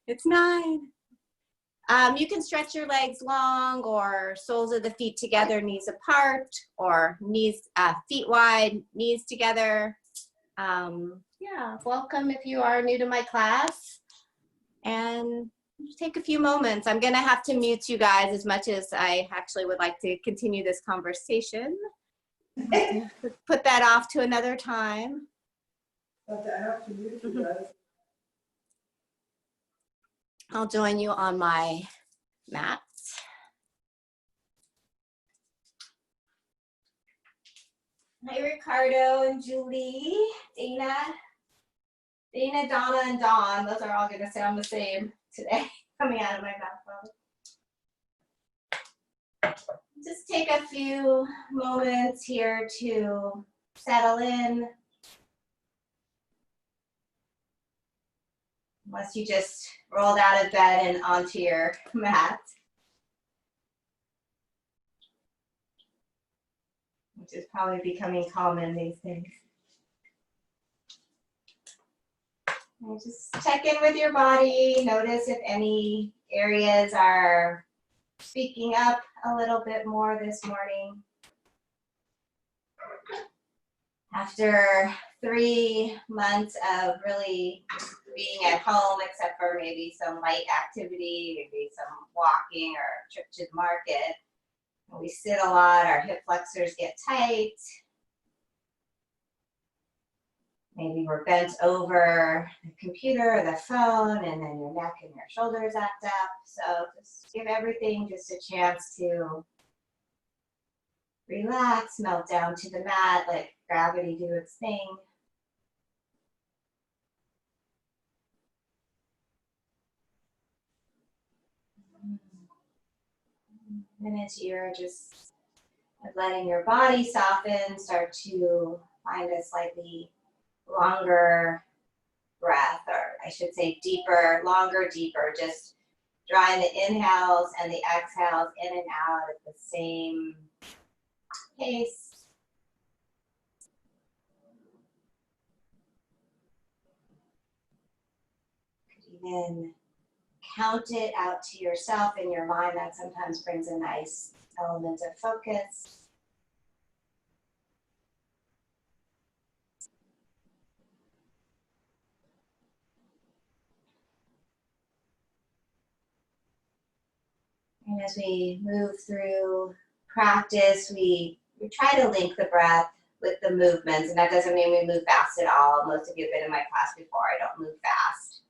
It's 9. You can stretch your legs long or soles of the feet together, knees apart, or knees, feet wide, knees together. Yeah, welcome if you are new to my class. And take a few moments. I'm gonna have to mute you guys as much as I actually would like to continue this conversation. Put that off to another time. But I have to mute you guys. I'll join you on my mat. Hi, Ricardo and Julie, Dana, Donna, and Dawn. Those are all going to sound the same today, coming out of my mouth. Just take a few moments here to settle in. Unless you just rolled out of bed and onto your mat. Which is probably becoming common these days. And just check in with your body. Notice if any areas are speaking up a little bit more this morning. After 3 months of really being at home, except for maybe some light activity, maybe some walking or a trip to the market, we sit a lot, our hip flexors get tight. Maybe we're bent over the computer or the phone, and then your neck and your shoulders act up. So just give everything just a chance to relax, melt down to the mat, let gravity do its thing. And as you're just letting your body soften, start to find a slightly longer breath, or I should say deeper, longer, deeper, just drawing the inhales and the exhales in and out at the same pace. Could even count it out to yourself in your mind. That sometimes brings a nice element of focus. And as we move through practice, we try to link the breath with the movements, and that doesn't mean we move fast at all. Most of you have been in my class before. I don't move fast.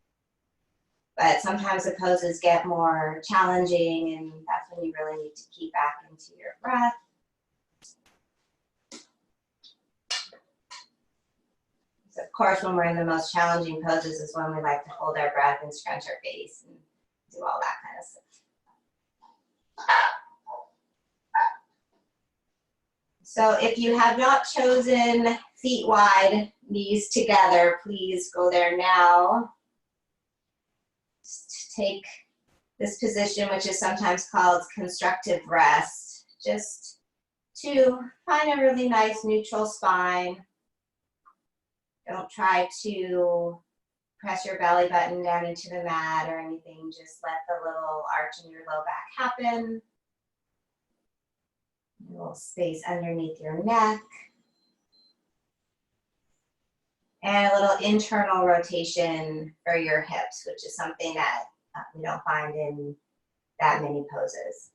But sometimes the poses get more challenging, and that's when you really need to key back into your breath. So of course, when we're in the most challenging poses is when we like to hold our breath and scrunch our face and do all that kind of stuff. So if you have not chosen feet wide, knees together, please go there now. Just take this position, which is sometimes called constructive rest, just to find a really nice neutral spine. Don't try to press your belly button down into the mat or anything. Just let the little arch in your low back happen. A little space underneath your neck. And a little internal rotation for your hips, which is something that we don't find in that many poses.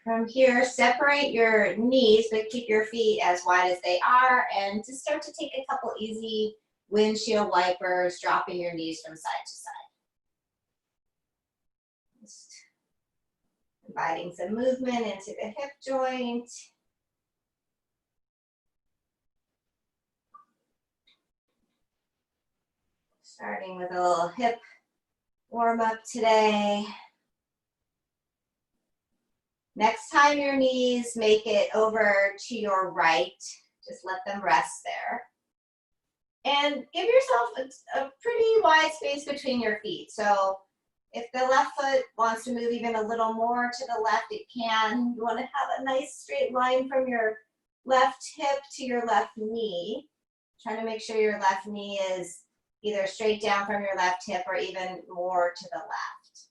From here, separate your knees, but keep your feet as wide as they are, and just start to take a couple easy windshield wipers, dropping your knees from side to side. Just inviting some movement into the hip joint. Starting with a little hip warm up today. Next time your knees make it over to your right, just let them rest there. And give yourself a pretty wide space between your feet. So If the left foot wants to move even a little more to the left, it can. You want to have a nice straight line from your left hip to your left knee. Trying to make sure your left knee is either straight down from your left hip or even more to the left.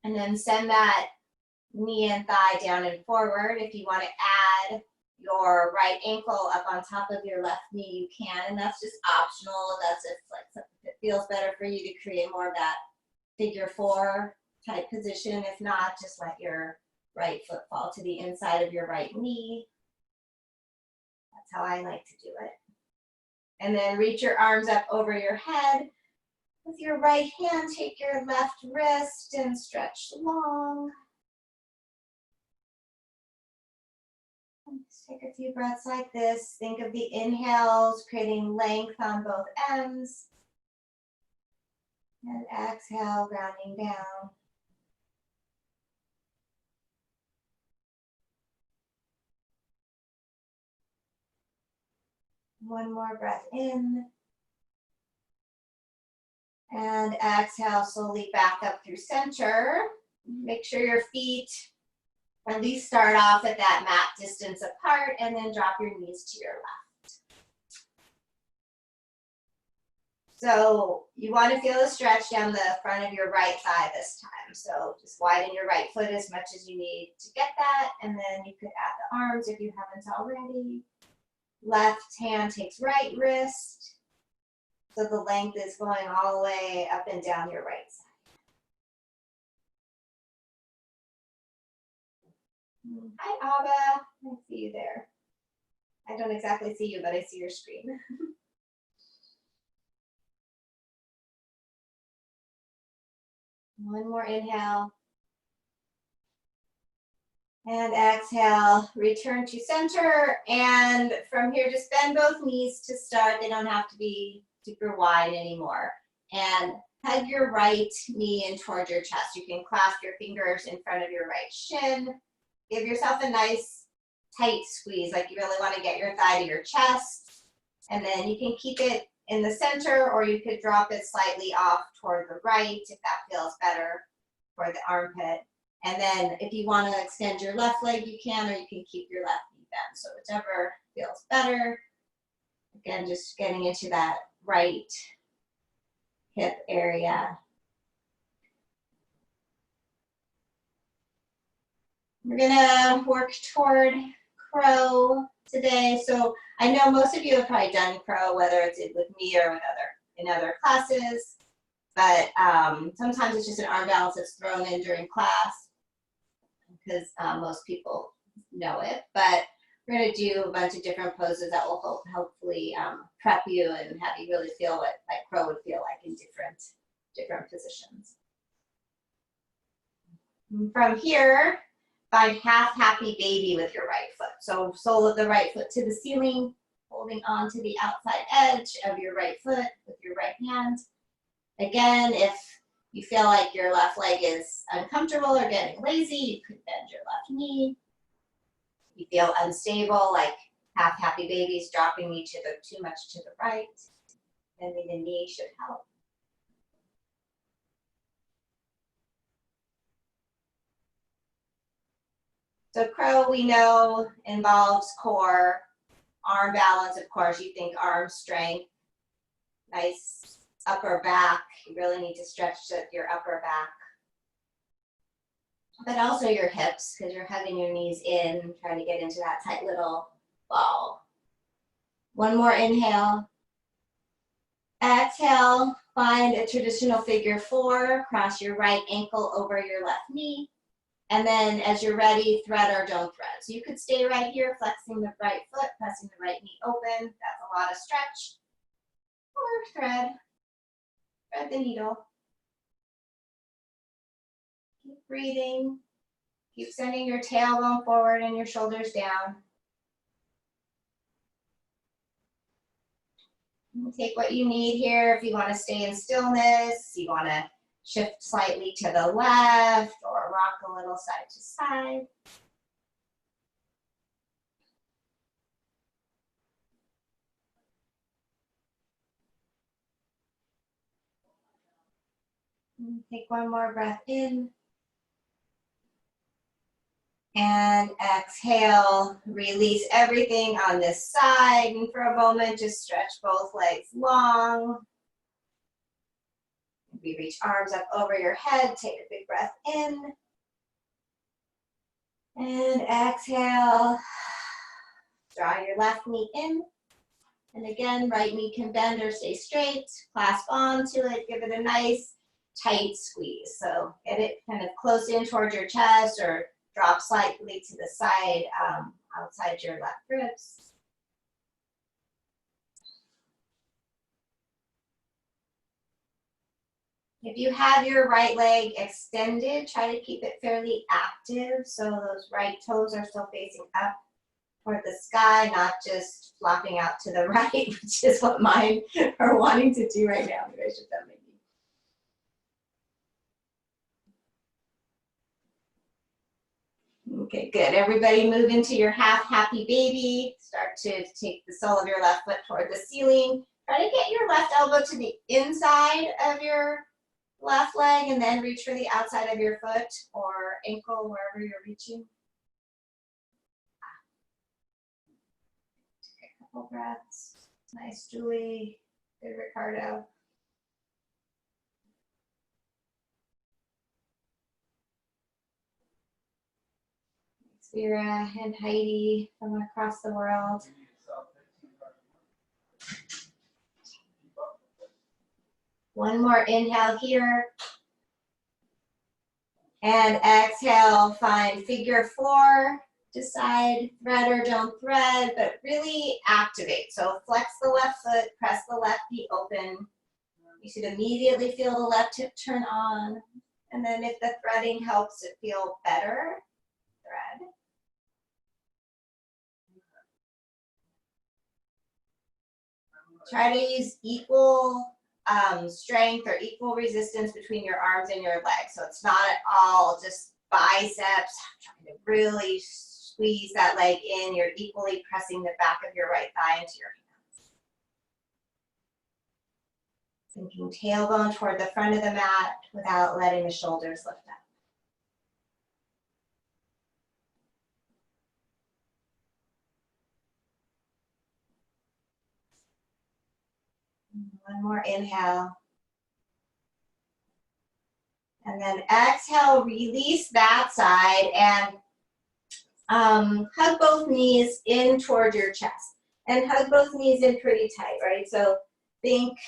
And then send that knee and thigh down and forward. If you want to add your right ankle up on top of your left knee, you can, and that's just optional. That's if like something that feels better for you to create more of that figure four type position. If not, just let your right foot fall to the inside of your right knee. That's how I like to do it. And then reach your arms up over your head. With your right hand, take your left wrist and stretch long. Just take a few breaths like this. Think of the inhales, creating length on both ends. And exhale, grounding down. One more breath in. And exhale, slowly back up through center. Make sure your feet at least start off at that mat distance apart, and then drop your knees to your left. So you want to feel a stretch down the front of your right thigh this time. So just widen your right foot as much as you need to get that, and then you could add the arms if you haven't already. Left hand takes right wrist. So the length is going all the way up and down your right side. Hi, Abba. I see you there. I don't exactly see you, but I see your screen. One more inhale. And exhale, return to center. And from here, just bend both knees to start. They don't have to be super wide anymore. And hug your right knee in towards your chest. You can clasp your fingers in front of your right shin. Give yourself a nice tight squeeze, like you really want to get your thigh to your chest. And then you can keep it in the center, or you could drop it slightly off toward the right if that feels better for the armpit. And then if you want to extend your left leg, you can, or you can keep your left knee bent. So whichever feels better. Again, just getting into that right hip area. We're gonna work toward crow today. So I know most of you have probably done crow, whether it's with me or with in other classes, but sometimes it's just an arm balance that's thrown in during class because most people know it. But we're gonna do a bunch of different poses that will hopefully prep you and have you really feel what like crow would feel like in different positions. From here, find half happy baby with your right foot. So sole of the right foot to the ceiling, holding on to the outside edge of your right foot with your right hand. Again, if you feel like your left leg is uncomfortable or getting lazy, you could bend your left knee. You feel unstable, like half happy babies dropping me too much to the right, bending the knee should help. So crow, we know, involves core, arm balance, of course, you think arm strength, nice upper back. You really need to stretch your upper back. But also your hips, because you're hugging your knees in, trying to get into that tight little ball. One more inhale. Exhale, find a traditional figure four, cross your right ankle over your left knee. And then as you're ready, thread or don't thread. So you could stay right here, flexing the right foot, pressing the right knee open. That's a lot of stretch. Or thread the needle. Keep breathing. Keep sending your tailbone forward and your shoulders down. And take what you need here. If you want to stay in stillness, you want to shift slightly to the left or rock a little side to side. Take one more breath in. And exhale, release everything on this side. And for a moment, just stretch both legs long. Maybe reach arms up over your head. Take a big breath in. And exhale. Draw your left knee in. And again, right knee can bend or stay straight. Clasp onto it. Give it a nice tight squeeze. So get it kind of close in towards your chest or drop slightly to the side outside your left ribs. If you have your right leg extended, try to keep it fairly active so those right toes are still facing up toward the sky, not just flopping out to the right, which is what mine are wanting to do right now. Maybe I should have maybe. Okay, good. Everybody move into your half happy baby. Start to take the sole of your left foot toward the ceiling. Try to get your left elbow to the inside of your left leg and then reach for the outside of your foot or ankle, wherever you're reaching. Take a couple breaths. Nice, Julie. Good, Ricardo. Vera and Heidi from across the world. One more inhale here. And exhale, find figure four. Decide thread or don't thread, but really activate. So flex the left foot, press the left knee open. You should immediately feel the left hip turn on. And then if the threading helps it feel better, thread. Try to use equal strength or equal resistance between your arms and your legs. So it's not at all just biceps, trying to really squeeze that leg in. You're equally pressing the back of your right thigh into your hands. Sinking tailbone toward the front of the mat without letting the shoulders lift up. One more inhale. And then exhale, release that side and hug both knees in toward your chest. And hug both knees in pretty tight, right? So think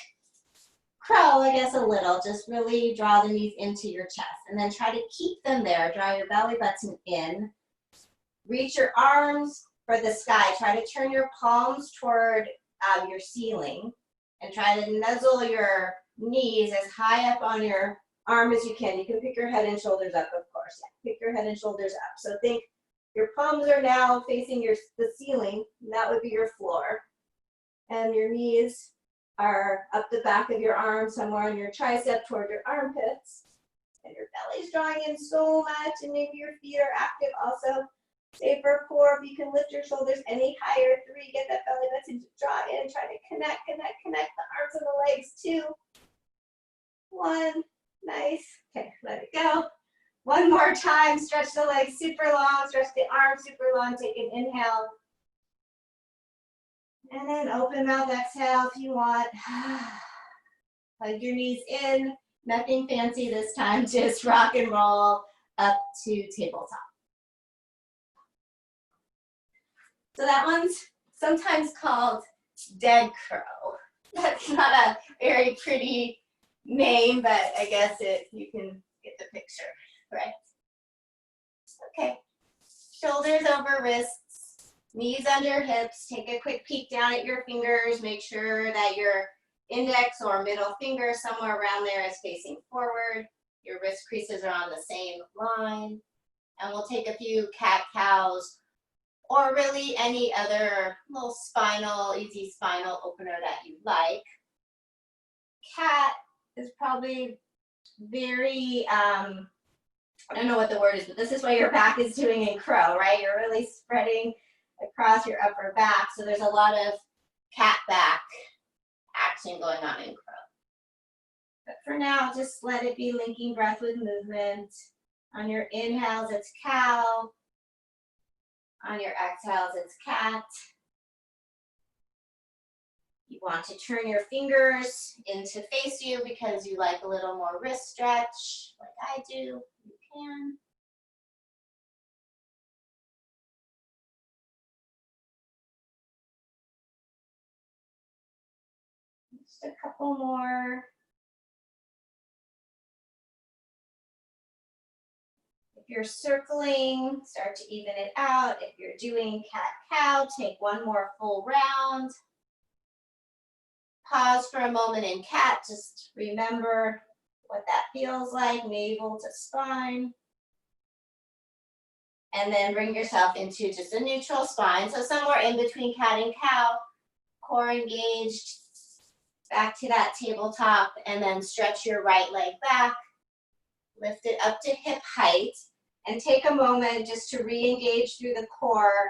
crow, I guess, a little. Just really draw the knees into your chest. And then try to keep them there. Draw your belly button in. Reach your arms for the sky. Try to turn your palms toward your ceiling. And try to nuzzle your knees as high up on your arm as you can. You can pick your head and shoulders up, of course. Yeah, pick your head and shoulders up. So think your palms are now facing the ceiling. And that would be your floor. And your knees are up the back of your arm, somewhere on your tricep toward your armpits. And your belly's drawing in so much, and maybe your feet are active also. Say for 4, if you can lift your shoulders any higher. 3, get that belly button to draw in. Try to connect the arms and the legs. 2, 1, nice. Okay, let it go. One more time, stretch the legs super long, stretch the arms super long. Take an inhale. And then open mouth exhale if you want. Hug your knees in. Nothing fancy this time, just rock and roll up to tabletop. So that one's sometimes called dead crow. That's not a very pretty name, but I guess you can get the picture, right? Okay, shoulders over wrists, knees under hips. Take a quick peek down at your fingers. Make sure that your index or middle finger somewhere around there is facing forward. Your wrist creases are on the same line. And we'll take a few cat-cows or really any other little easy spinal opener that you like. Cat is probably very, I don't know what the word is, but this is what your back is doing in crow, right? You're really spreading across your upper back. So there's a lot of cat back action going on in crow. But for now, just let it be linking breath with movement. On your inhales, it's cow. On your exhales, it's cat. You want to turn your fingers in to face you because you like a little more wrist stretch, like I do. You can. Just a couple more. If you're circling, start to even it out. If you're doing cat-cow, take one more full round. Pause for a moment in cat. Just remember what that feels like, navel to spine. And then bring yourself into just a neutral spine. So somewhere in between cat and cow, core engaged, back to that tabletop, and then stretch your right leg back. Lift it up to hip height. And take a moment just to re-engage through the core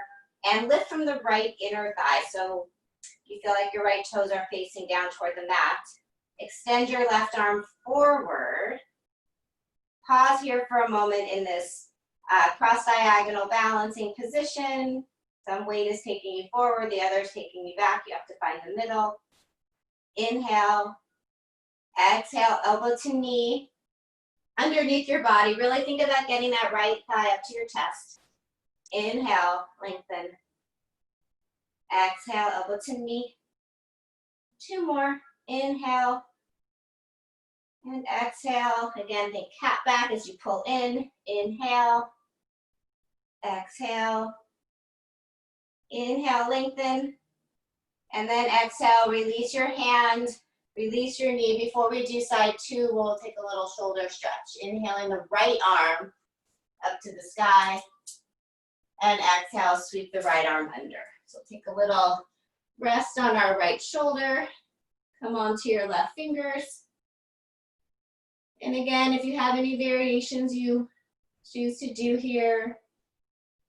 and lift from the right inner thigh. So you feel like your right toes are facing down toward the mat. Extend your left arm forward. Pause here for a moment in this cross-diagonal balancing position. Some weight is taking you forward, the other is taking you back. You have to find the middle. Inhale. Exhale, elbow to knee. Underneath your body, really think about getting that right thigh up to your chest. Inhale, lengthen. Exhale, elbow to knee. Two more. Inhale. And exhale. Again, think cat back as you pull in. Inhale. Exhale. Inhale, lengthen. And then exhale, release your hand. Release your knee. Before we do side two, we'll take a little shoulder stretch. Inhaling the right arm up to the sky. And exhale, sweep the right arm under. So take a little rest on our right shoulder. Come onto your left fingers. And again, if you have any variations you choose to do here,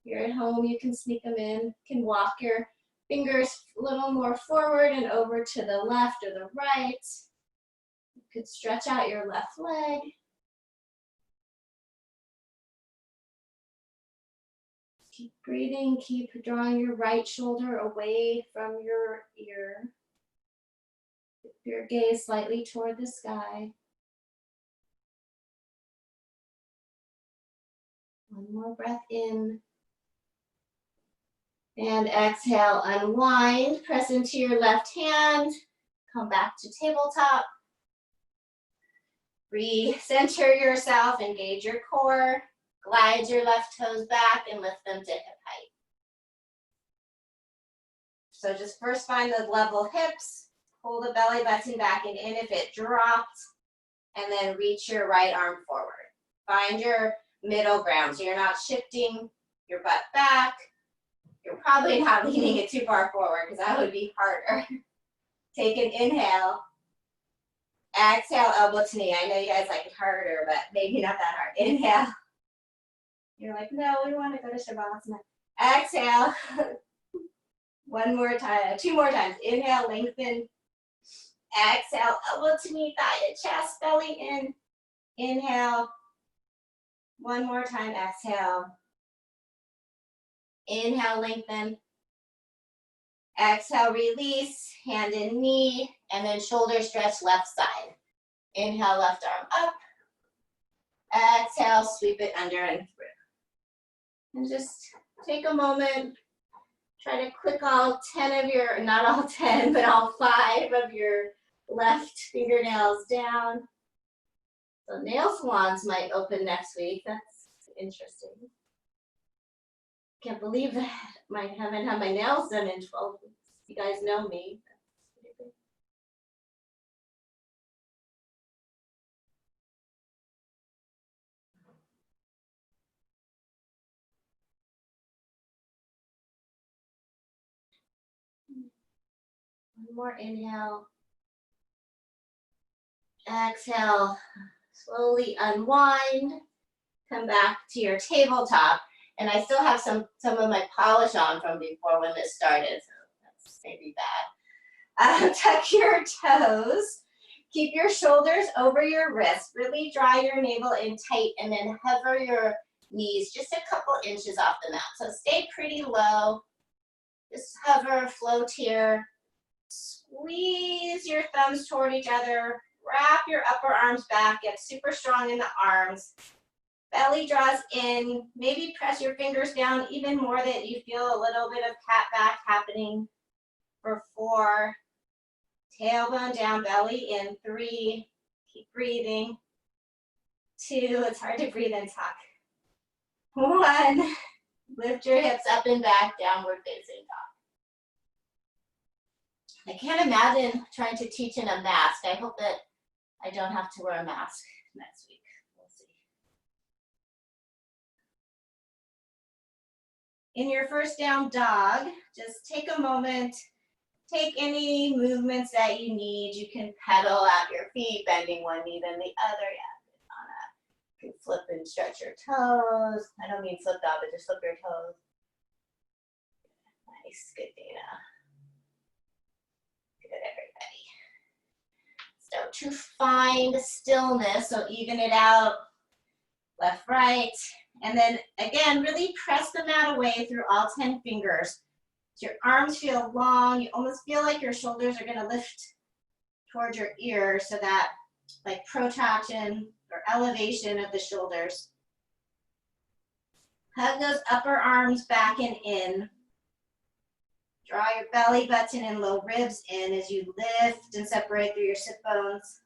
you're at home, you can sneak them in. You can walk your fingers a little more forward and over to the left or the right. You could stretch out your left leg. Keep breathing, keep drawing your right shoulder away from your ear. Keep your gaze slightly toward the sky. One more breath in. And exhale, unwind, press into your left hand, come back to tabletop. Recenter yourself, engage your core, glide your left toes back and lift them to hip height. So just first find the level hips, pull the belly button back and in if it dropped, and then reach your right arm forward. Find your middle ground, so you're not shifting your butt back. You're probably not leaning it too far forward because that would be harder. Take an inhale. Exhale, elbow to knee. I know you guys like it harder, but maybe not that hard. Inhale. You're like, no, we want to go to Shavasana. Exhale. One more time, two more times. Inhale, lengthen. Exhale, elbow to knee, thigh to chest, belly in. Inhale. One more time, exhale. Inhale, lengthen. Exhale, release, hand and knee, and then shoulder stretch left side. Inhale, left arm up. Exhale, sweep it under and through. And just take a moment. Try to click all 10 of your, not all 10, but all 5 of your left fingernails down. So nail salons might open next week. That's interesting. Can't believe that. I haven't had my nails done in 12 weeks. You guys know me. One more inhale. Exhale. Slowly unwind. Come back to your tabletop. And I still have some of my polish on from before when this started, so that's maybe bad. Tuck your toes. Keep your shoulders over your wrists. Really draw your navel in tight and then hover your knees just a couple inches off the mat. So stay pretty low. Just hover, float here. Squeeze your thumbs toward each other. Wrap your upper arms back. Get super strong in the arms. Belly draws in. Maybe press your fingers down even more that you feel a little bit of cat back happening for 4. Tailbone down, belly in. 3. Keep breathing. 2. It's hard to breathe and talk. 1. Lift your hips up and back, downward facing dog. I can't imagine trying to teach in a mask. I hope that I don't have to wear a mask next week. We'll see. In your first down dog, just take a moment. Take any movements that you need. You can pedal out your feet, bending one knee then the other. Yeah, you can flip and stretch your toes. I don't mean flip out, but just flip your toes. Nice, good, Dana. Good, everybody. So to find stillness, so even it out, left, right. And then again, really press the mat away through all 10 fingers. Your arms feel long. You almost feel like your shoulders are going to lift towards your ear, so that like protraction or elevation of the shoulders. Hug those upper arms back and in. Draw your belly button and low ribs in as you lift and separate through your sit bones.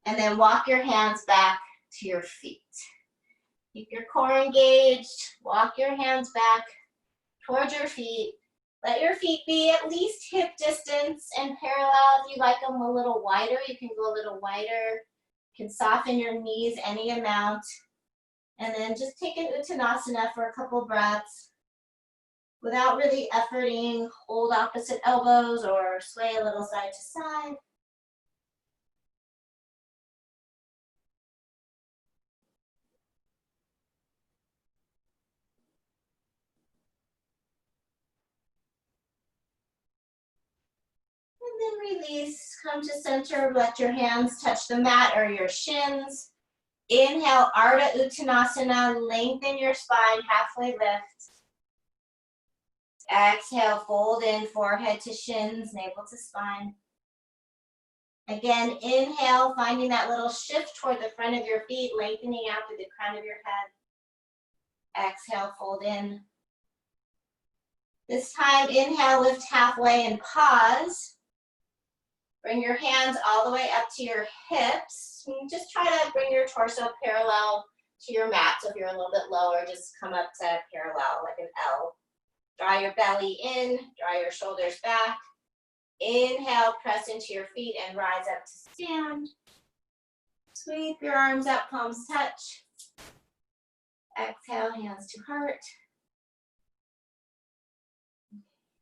And then walk your hands back to your feet. Keep your core engaged. Walk your hands back towards your feet. Let your feet be at least hip distance and parallel. If you like them a little wider, you can go a little wider. You can soften your knees any amount. And then just take an Uttanasana for a couple breaths without really efforting. Hold opposite elbows or sway a little side to side. And then release, come to center, let your hands touch the mat or your shins. Inhale, Ardha Uttanasana, lengthen your spine, halfway lift. Exhale, fold in, forehead to shins, navel to spine. Again, inhale, finding that little shift toward the front of your feet, lengthening out through the crown of your head. Exhale, fold in. This time, inhale, lift halfway and pause. Bring your hands all the way up to your hips. Just try to bring your torso parallel to your mat. So if you're a little bit lower, just come up to parallel like an L. Draw your belly in, draw your shoulders back. Inhale, press into your feet and rise up to stand. Sweep your arms up, palms touch. Exhale, hands to heart.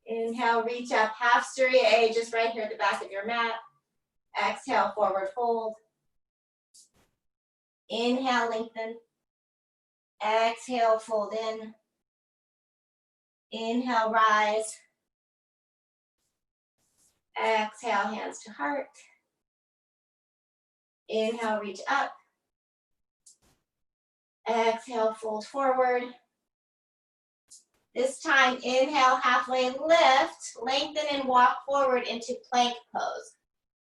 Inhale, reach up, half Surya A, just right here at the back of your mat. Exhale, forward fold. Inhale, lengthen. Exhale, fold in. Inhale, rise. Exhale, hands to heart. Inhale, reach up. Exhale, fold forward. This time, inhale, halfway lift, lengthen and walk forward into plank pose.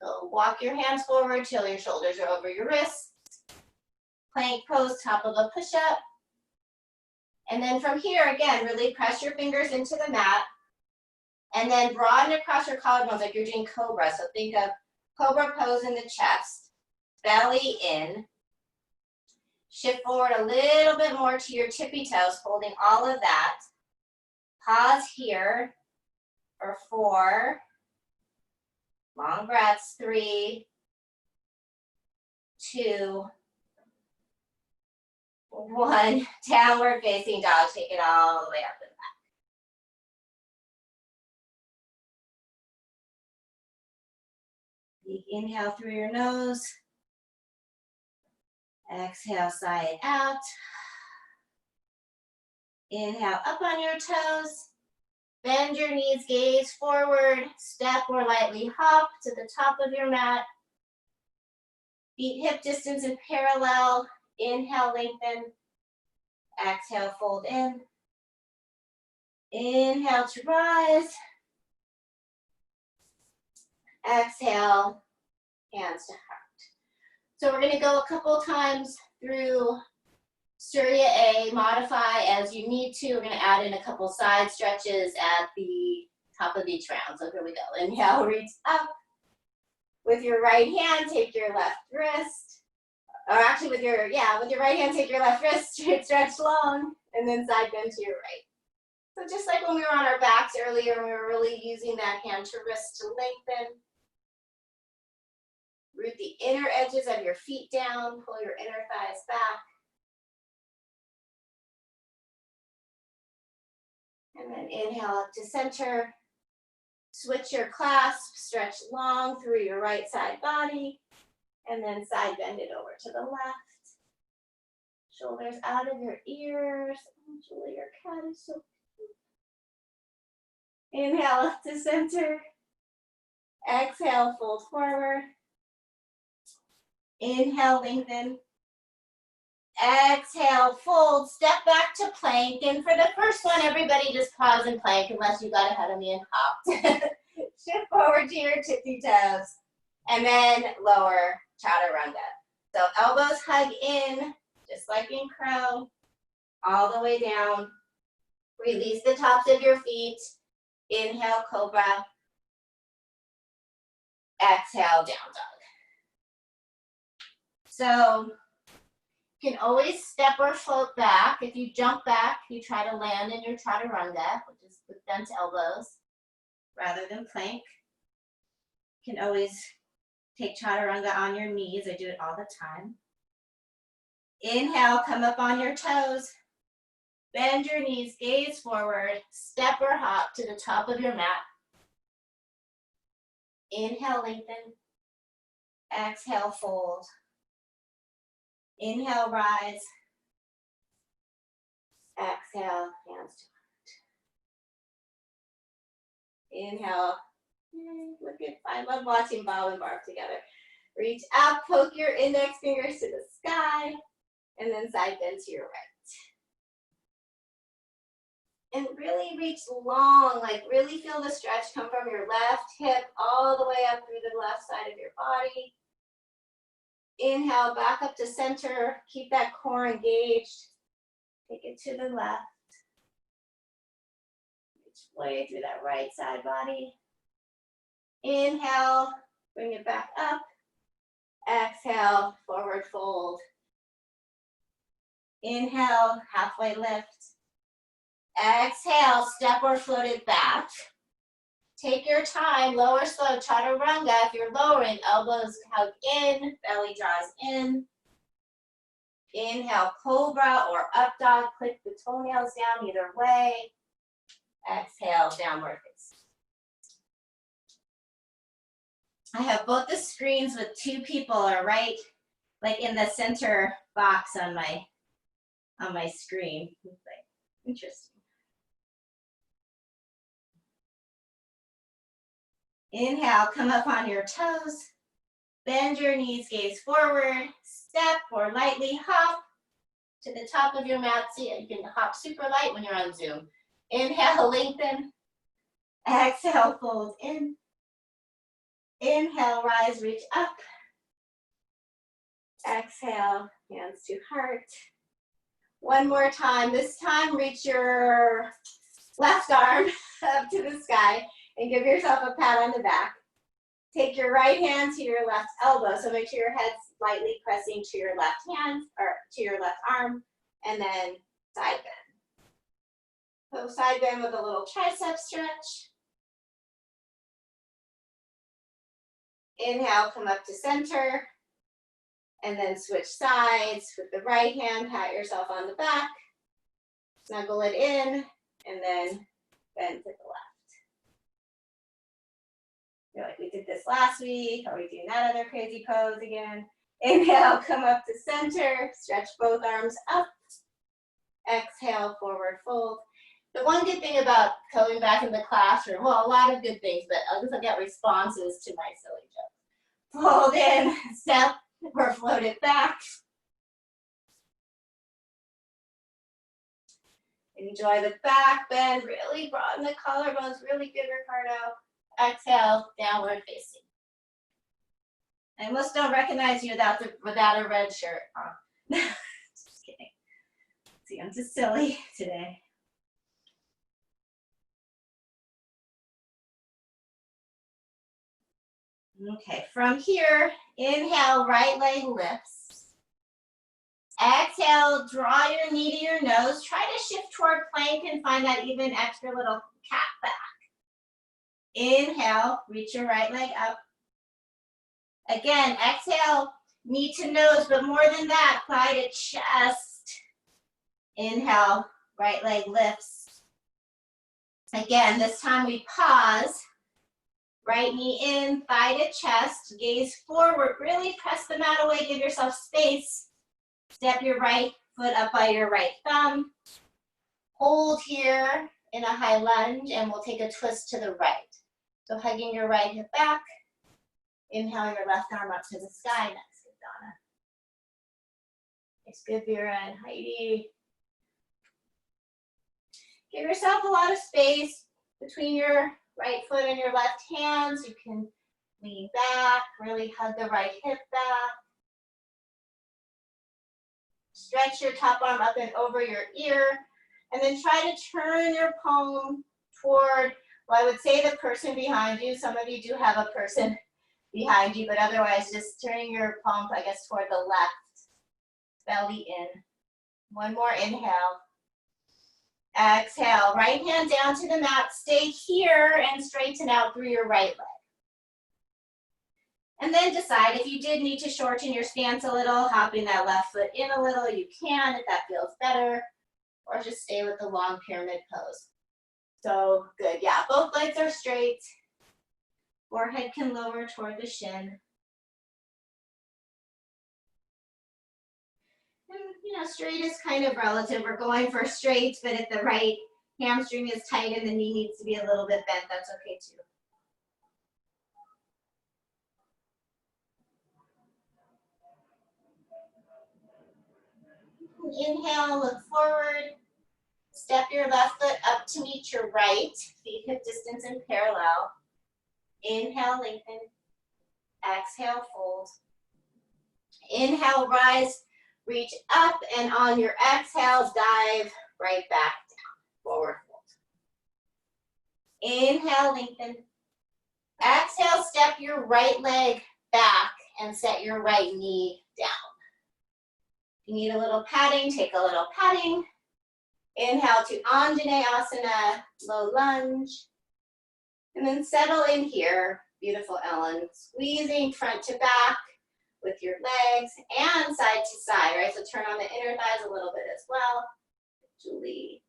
So walk your hands forward till your shoulders are over your wrists. Plank pose, top of a push-up. And then from here, again, really press your fingers into the mat. And then broaden across your collarbones like you're doing cobra. So think of cobra pose in the chest, belly in. Shift forward a little bit more to your tippy toes, holding all of that. Pause here for 4. Long breaths, 3, 2, 1. Downward facing dog. Take it all the way up and back. Big inhale through your nose. Exhale, sigh it out. Inhale up on your toes. Bend your knees, gaze forward, step or lightly hop to the top of your mat. Feet hip distance and parallel. Inhale, lengthen. Exhale, fold in. Inhale to rise. Exhale, hands to heart. So we're going to go a couple times through Surya A, modify as you need to. We're going to add in a couple side stretches at the top of each round. So here we go. Inhale, reach up. With your right hand, take your left wrist. Or actually with your right hand, take your left wrist, stretch long, and then side bend to your right. So just like when we were on our backs earlier, we were really using that hand to wrist to lengthen. Root the inner edges of your feet down, pull your inner thighs back. And then inhale up to center. Switch your clasp, stretch long through your right side body, and then side bend it over to the left. Shoulders out of your ears. Oh, Julie, your cat is so cute. Inhale up to center. Exhale, fold forward. Inhale, lengthen. Exhale, fold, step back to plank. And for the first one, everybody just pause and plank unless you got ahead of me and hopped. Shift forward to your tippy toes. And then lower chaturanga. So elbows hug in, just like in crow, all the way down. Release the tops of your feet. Inhale, cobra. Exhale, down dog. So you can always step or float back. If you jump back, you try to land in your chaturanga, which is with bent elbows, rather than plank. You can always take chaturanga on your knees. I do it all the time. Inhale, come up on your toes. Bend your knees, gaze forward, step or hop to the top of your mat. Inhale, lengthen. Exhale, fold. Inhale, rise. Exhale, hands to heart. Inhale. Look at, I love watching Bob and Barb together. Reach up, poke your index fingers to the sky, and then side bend to your right. And really reach long, like really feel the stretch come from your left hip all the way up through the left side of your body. Inhale, back up to center. Keep that core engaged. Take it to the left. Reach way through that right side body. Inhale, bring it back up. Exhale, forward fold. Inhale, halfway lift. Exhale, step or float it back. Take your time, lower slow, chaturanga. If you're lowering, elbows hug in, belly draws in. Inhale, cobra or up dog, click the toenails down either way. Exhale, downward facing. I have both the screens with two people are right like in the center box on my screen. Interesting. Inhale, come up on your toes. Bend your knees, gaze forward. Step or lightly hop to the top of your mat. See, you can hop super light when you're on Zoom. Inhale, lengthen. Exhale, fold in. Inhale, rise, reach up. Exhale, hands to heart. One more time. This time, reach your left arm up to the sky and give yourself a pat on the back. Take your right hand to your left elbow. So make sure your head's lightly pressing to your left hand or to your left arm, and then side bend. So side bend with a little tricep stretch. Inhale, come up to center, and then switch sides. With the right hand, pat yourself on the back, snuggle it in, and then bend to the left. Feel like we did this last week. Are we doing that other crazy pose again? Inhale, come up to center, stretch both arms up. Exhale, forward fold. The one good thing about coming back in the classroom, well, a lot of good things, but I'll just get responses to my silly jokes. Fold in, step, or float it back. Enjoy the back bend, really broaden the collarbones, really good, Ricardo. Exhale, downward facing. I almost don't recognize you without a red shirt on. Just kidding. See, I'm just silly today. Okay, from here, inhale, right leg lifts. Exhale, draw your knee to your nose. Try to shift toward plank and find that even extra little cat back. Inhale, reach your right leg up. Again, exhale, knee to nose, but more than that, thigh to chest. Inhale, right leg lifts. Again, this time we pause. Right knee in, thigh to chest, gaze forward, really press the mat away, give yourself space. Step your right foot up by your right thumb. Hold here in a high lunge, and we'll take a twist to the right. So hugging your right hip back. Inhale your left arm up to the sky. Next, good Donna. It's good, Vera and Heidi. Give yourself a lot of space between your right foot and your left hand. So you can lean back, really hug the right hip back. Stretch your top arm up and over your ear, and then try to turn your palm toward, well, I would say the person behind you. Some of you do have a person behind you, but otherwise just turning your palm, I guess, toward the left, belly in. One more inhale. Exhale, right hand down to the mat. Stay here and straighten out through your right leg. And then decide if you did need to shorten your stance a little, hopping that left foot in a little, you can if that feels better, or just stay with the long pyramid pose. So good, yeah, both legs are straight. Forehead can lower toward the shin. And, you know, straight is kind of relative. We're going for straight, but if the right hamstring is tight and the knee needs to be a little bit bent, that's okay too. Inhale, look forward. Step your left foot up to meet your right, feet hip distance in parallel. Inhale, lengthen. Exhale, fold. Inhale, rise, reach up, and on your exhales, dive right back down, forward fold. Inhale, lengthen. Exhale, step your right leg back and set your right knee down. If you need a little padding, take a little padding. Inhale to Anjaneyasana, low lunge. And then settle in here, beautiful Ellen. Squeezing front to back with your legs and side to side, right? So turn on the inner thighs a little bit as well. Julie.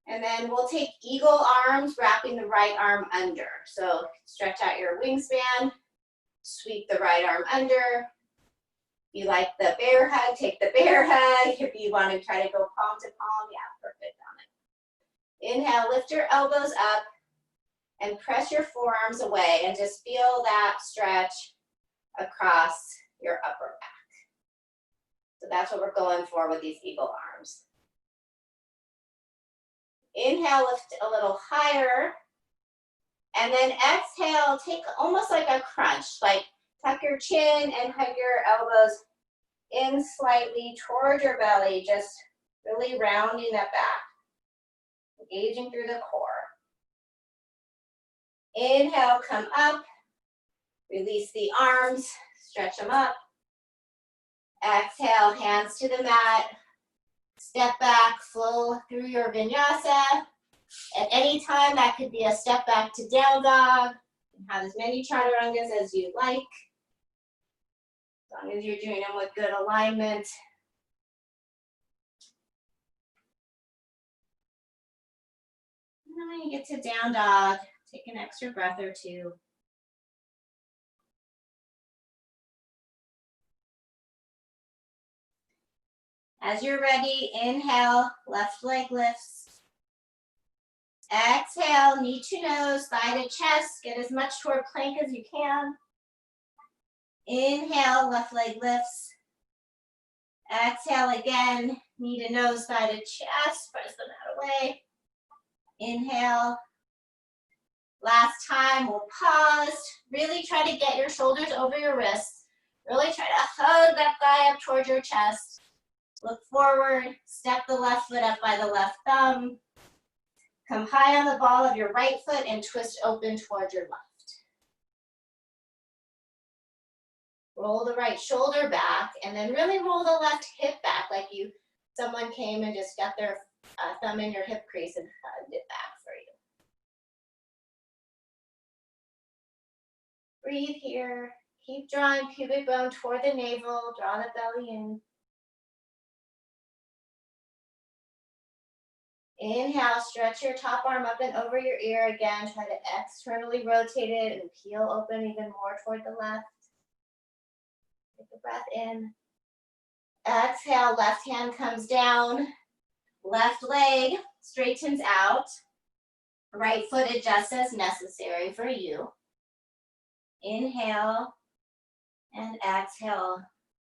And then we'll take eagle arms, wrapping the right arm under. So stretch out your wingspan, sweep the right arm under. If you like the bear hug, take the bear hug. If you want to try to go palm to palm, yeah, perfect on it. Inhale, lift your elbows up and press your forearms away and just feel that stretch across your upper back. So that's what we're going for with these eagle arms. Inhale, lift a little higher. And then exhale, take almost like a crunch, like tuck your chin and hug your elbows in slightly toward your belly, just really rounding that back, engaging through the core. Inhale, come up, release the arms, stretch them up. Exhale, hands to the mat, step back, flow through your vinyasa. At any time, that could be a step back to down dog. Have as many chaturangas as you like. As long as you're doing them with good alignment. And then when you get to down dog, take an extra breath or two. As you're ready, inhale, left leg lifts. Exhale, knee to nose, thigh to chest. Get as much toward plank as you can. Inhale, left leg lifts. Exhale again, knee to nose, thigh to chest. Press the mat away. Inhale. Last time, we'll pause. Really try to get your shoulders over your wrists. Really try to hug that thigh up towards your chest. Look forward, step the left foot up by the left thumb. Come high on the ball of your right foot and twist open towards your left. Roll the right shoulder back and then really roll the left hip back like someone came and just got their thumb in your hip crease and hugged it back for you. Breathe here. Keep drawing pubic bone toward the navel. Draw the belly in. Inhale, stretch your top arm up and over your ear again. Try to externally rotate it and peel open even more toward the left. Take a breath in. Exhale, left hand comes down. Left leg straightens out. Right foot adjusts as necessary for you. Inhale and exhale.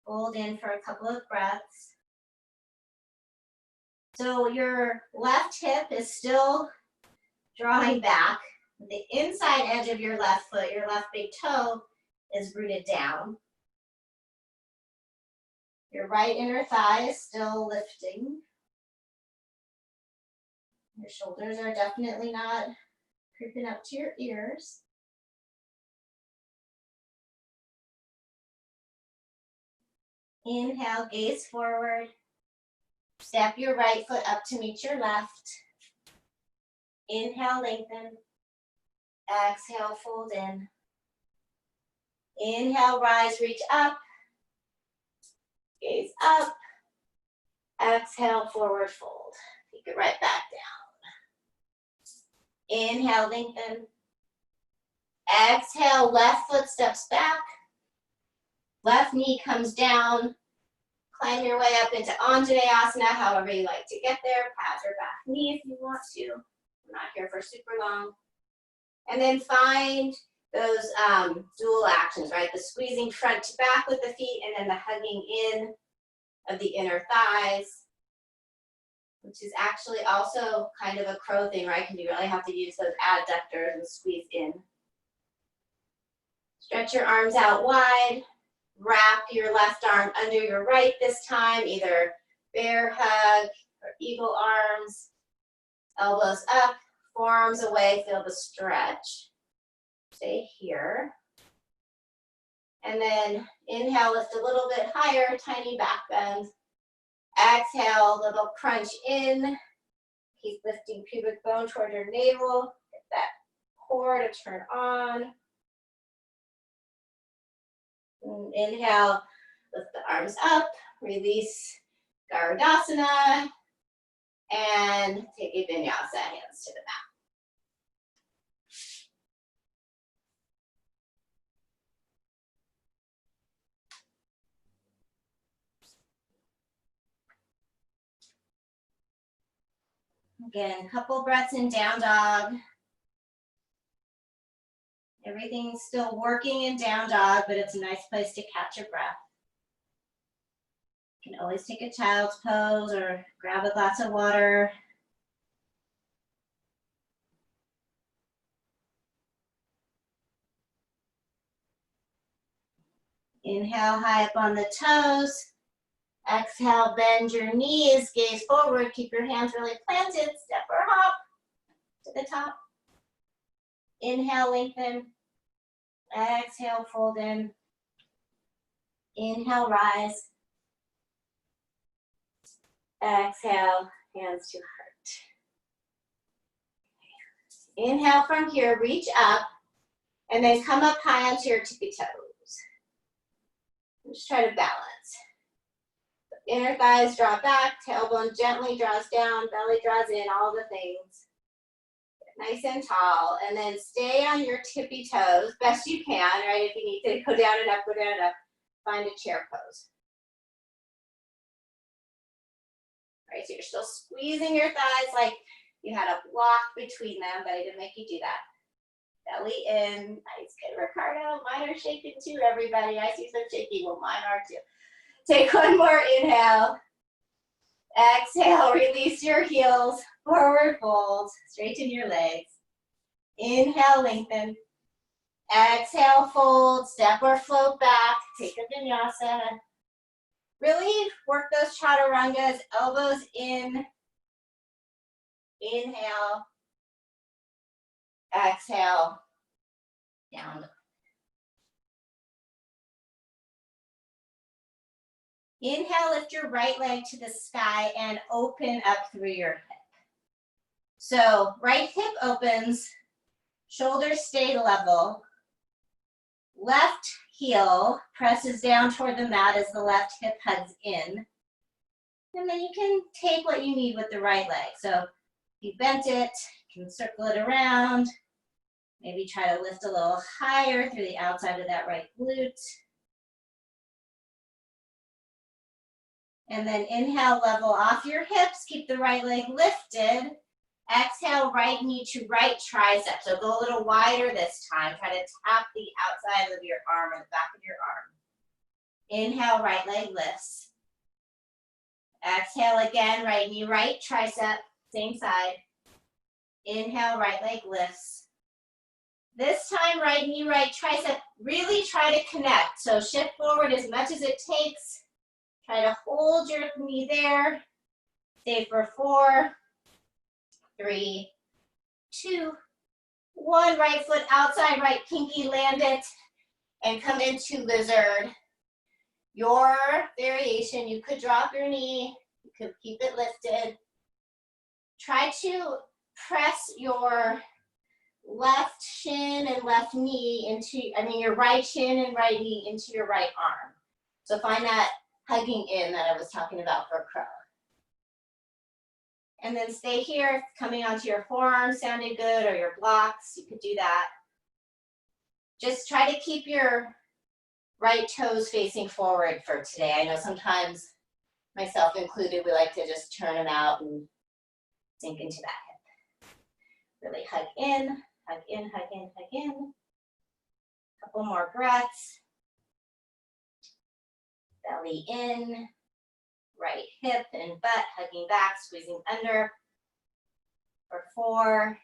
Hold in for a couple of breaths. So your left hip is still drawing back. The inside edge of your left foot, your left big toe, is rooted down. Your right inner thigh is still lifting. Your shoulders are definitely not creeping up to your ears. Inhale, gaze forward. Step your right foot up to meet your left. Inhale, lengthen. Exhale, fold in. Inhale, rise, reach up. Gaze up. Exhale, forward fold. Take it right back down. Inhale, lengthen. Exhale, left foot steps back. Left knee comes down. Climb your way up into Anjaneyasana, however you like to get there. Pat your back knee if you want to. I'm not here for super long. And then find those dual actions, right? The squeezing front to back with the feet and then the hugging in of the inner thighs, which is actually also kind of a crow thing, right? Because you really have to use those adductors and squeeze in. Stretch your arms out wide. Wrap your left arm under your right this time, either bear hug or eagle arms. Elbows up, forearms away, feel the stretch. Stay here. And then inhale, lift a little bit higher, tiny back bend. Exhale, little crunch in. Keep lifting pubic bone toward your navel. Get that core to turn on. And inhale, lift the arms up, release Garudasana, and take a vinyasa, hands to the mat. Again, couple breaths in down dog. Everything's still working in down dog, but it's a nice place to catch your breath. You can always take a child's pose or grab a glass of water. Inhale, high up on the toes. Exhale, bend your knees, gaze forward, keep your hands really planted, step or hop to the top. Inhale, lengthen. Exhale, fold in. Inhale, rise. Exhale, hands to heart. Inhale from here, reach up, and then come up high onto your tippy toes. Just try to balance. Inner thighs draw back, tailbone gently draws down, belly draws in, all the things. Get nice and tall, and then stay on your tippy toes, best you can, right? If you need to go down and up, go down and up. Find a chair pose. Right, so you're still squeezing your thighs like you had a block between them, but I didn't make you do that. Belly in, nice, good, Ricardo. Mine are shaking too, everybody. I see some shaking, well, mine are too. Take one more inhale. Exhale, release your heels, forward fold, straighten your legs. Inhale, lengthen. Exhale, fold, step or float back, take a vinyasa. Really work those chaturangas, elbows in. Inhale. Exhale, down. Inhale, lift your right leg to the sky and open up through your hip. So right hip opens, shoulders stay level. Left heel presses down toward the mat as the left hip hugs in. And then you can take what you need with the right leg. So if you bent it, you can circle it around. Maybe try to lift a little higher through the outside of that right glute. And then inhale, level off your hips. Keep the right leg lifted. Exhale, right knee to right tricep. So go a little wider this time. Try to tap the outside of your arm or the back of your arm. Inhale, right leg lifts. Exhale again, right knee, right tricep, same side. Inhale, right leg lifts. This time, right knee, right tricep, really try to connect. So shift forward as much as it takes. Try to hold your knee there. Stay for 4, 3, 2, 1. Right foot outside, right pinky, land it, and come into lizard. Your variation, you could drop your knee, you could keep it lifted. Try to press your left shin and left knee into, your right shin and right knee into your right arm. So find that hugging in that I was talking about for crow. And then stay here, coming onto your forearm sounded good, or your blocks, you could do that. Just try to keep your right toes facing forward for today. I know sometimes, myself included, we like to just turn them out and sink into that hip. Really hug in, hug in, hug in, hug in. Couple more breaths. Belly in, right hip and butt, hugging back, squeezing under. For 4,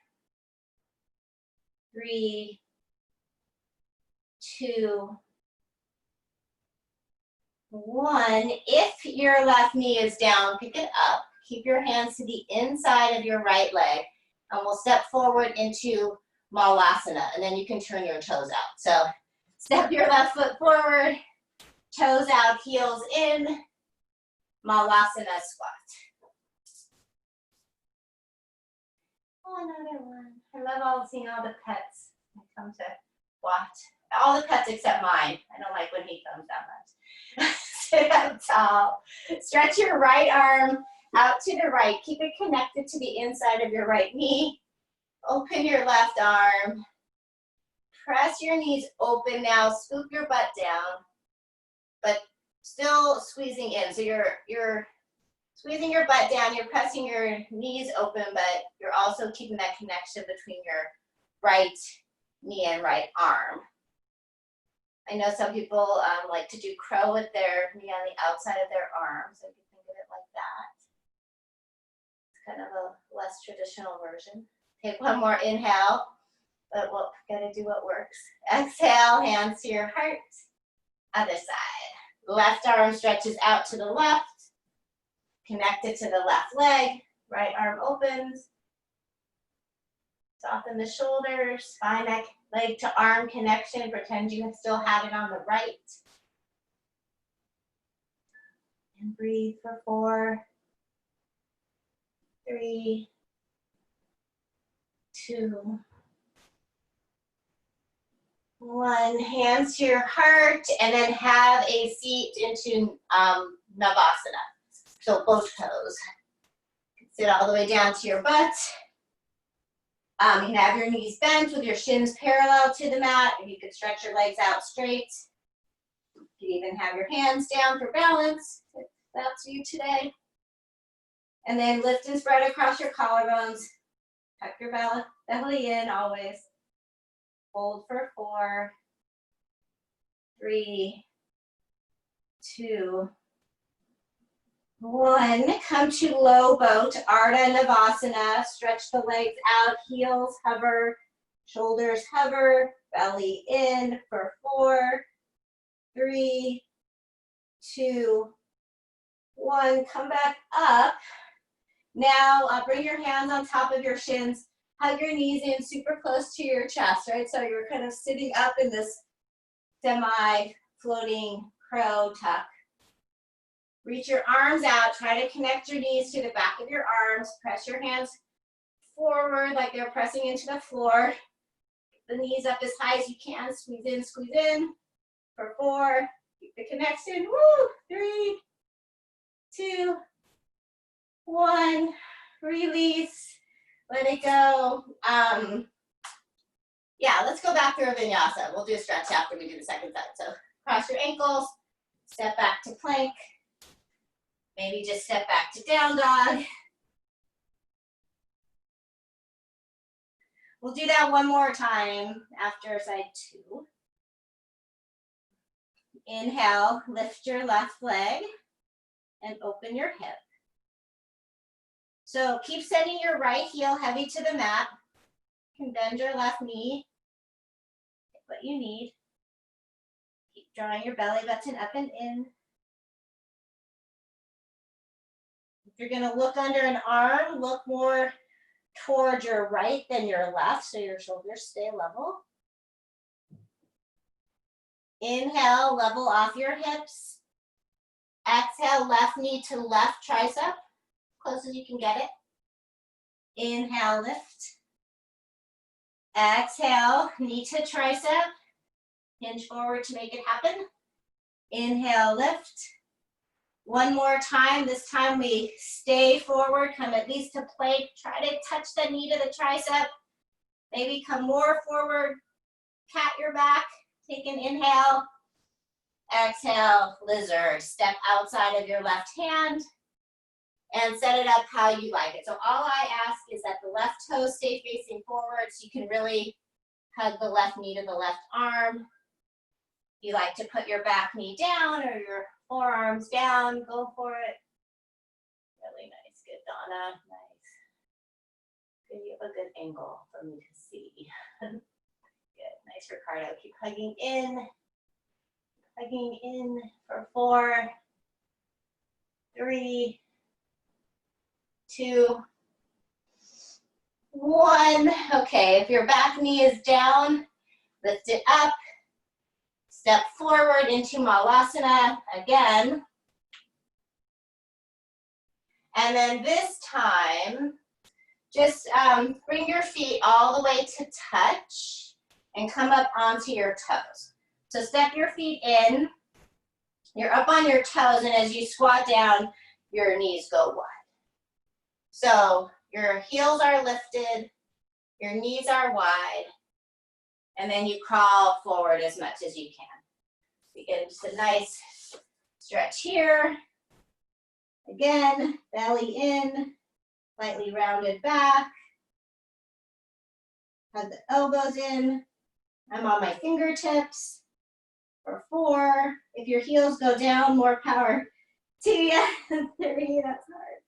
3, 2, 1. If your left knee is down, pick it up. Keep your hands to the inside of your right leg, and we'll step forward into Malasana, and then you can turn your toes out. So step your left foot forward, toes out, heels in, Malasana squat. Another one. I love seeing all the pets that come to watch. All the pets except mine. I don't like when he comes that much. Sit up tall. Stretch your right arm out to the right. Keep it connected to the inside of your right knee. Open your left arm. Press your knees open now. Scoop your butt down, but still squeezing in. So you're squeezing your butt down. You're pressing your knees open, but you're also keeping that connection between your right knee and right arm. I know some people like to do crow with their knee on the outside of their arm, so you can think of it like that. It's kind of a less traditional version. Take one more inhale, but we'll gotta do what works. Exhale, hands to your heart. Other side. Left arm stretches out to the left, connected to the left leg. Right arm opens. Soften the shoulders, find that leg to arm connection. Pretend you still have it on the right. And breathe for 4, 3, 2, 1. Hands to your heart, and then have a seat into Navasana. So both toes. Sit all the way down to your butt. You can have your knees bent with your shins parallel to the mat, or you can stretch your legs out straight. You can even have your hands down for balance, if that's you today. And then lift and spread across your collarbones. Tuck your belly in always. Hold for 4, 3, 2, 1. Come to low boat, Ardha Navasana. Stretch the legs out, heels hover, shoulders hover, belly in for 4, 3, 2, 1. Come back up. Now bring your hands on top of your shins. Hug your knees in super close to your chest, right? So you're kind of sitting up in this semi-floating crow tuck. Reach your arms out. Try to connect your knees to the back of your arms. Press your hands forward like they're pressing into the floor. The knees up as high as you can. Squeeze in for 4. Keep the connection. Woo! 3, 2, 1. Release. Let it go. Yeah, let's go back through a vinyasa. We'll do a stretch after we do the second side. So cross your ankles. Step back to plank. Maybe just step back to down dog. We'll do that one more time after side 2. Inhale, lift your left leg and open your hip. So keep sending your right heel heavy to the mat. You can bend your left knee, get what you need. Keep drawing your belly button up and in. If you're gonna look under an arm, look more toward your right than your left, so your shoulders stay level. Inhale, level off your hips. Exhale, left knee to left tricep, close as you can get it. Inhale, lift. Exhale, knee to tricep. Hinge forward to make it happen. Inhale, lift. One more time. This time we stay forward, come at least to plank. Try to touch the knee to the tricep. Maybe come more forward. Cat your back. Take an inhale. Exhale, lizard. Step outside of your left hand and set it up how you like it. So all I ask is that the left toes stay facing forward so you can really hug the left knee to the left arm. You like to put your back knee down or your forearms down, go for it. Really nice, good, Donna, nice. Good, you have a good angle for me to see. Good, nice, Ricardo, keep hugging in for 4, 3, 2, 1. Okay, if your back knee is down, lift it up. Step forward into Malasana again. And then this time, just bring your feet all the way to touch and come up onto your toes. So step your feet in. You're up on your toes, and as you squat down, your knees go wide. So your heels are lifted, your knees are wide, and then you crawl forward as much as you can. You get just a nice stretch here. Again, belly in, slightly rounded back. Hug the elbows in. I'm on my fingertips for 4. If your heels go down, more power to you. 3, that's hard.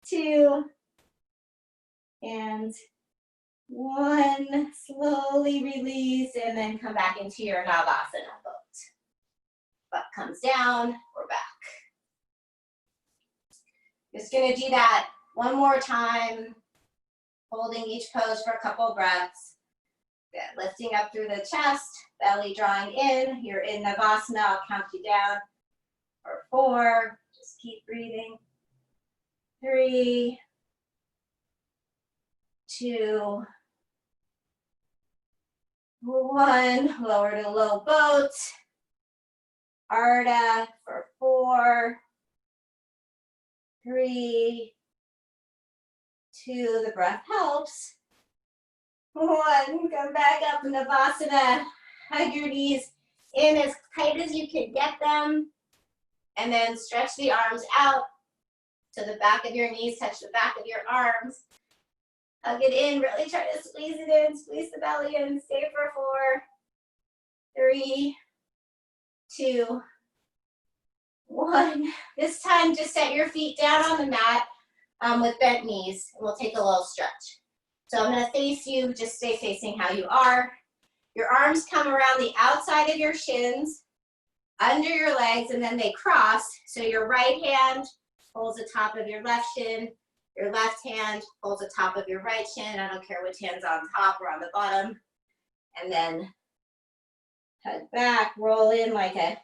2, and 1. Slowly release, and then come back into your Navasana boat. Butt comes down, we're back. Just gonna do that one more time, holding each pose for a couple breaths. Good. Lifting up through the chest, belly drawing in. You're in Navasana, I'll count you down for 4. Just keep breathing. 3, 2, 1. Lower to low boat. Ardha for 4, 3, 2, the breath helps. 1, come back up in Navasana. Hug your knees in as tight as you can get them. And then stretch the arms out so the back of your knees touch the back of your arms. Hug it in, really try to squeeze it in, squeeze the belly in, stay for 4, 3, 2, 1. This time, just set your feet down on the mat with bent knees, and we'll take a little stretch. So I'm gonna face you, just stay facing how you are. Your arms come around the outside of your shins, under your legs, and then they cross. So your right hand holds the top of your left shin, your left hand holds the top of your right shin. I don't care which hand's on top or on the bottom. And then hug back, roll in like a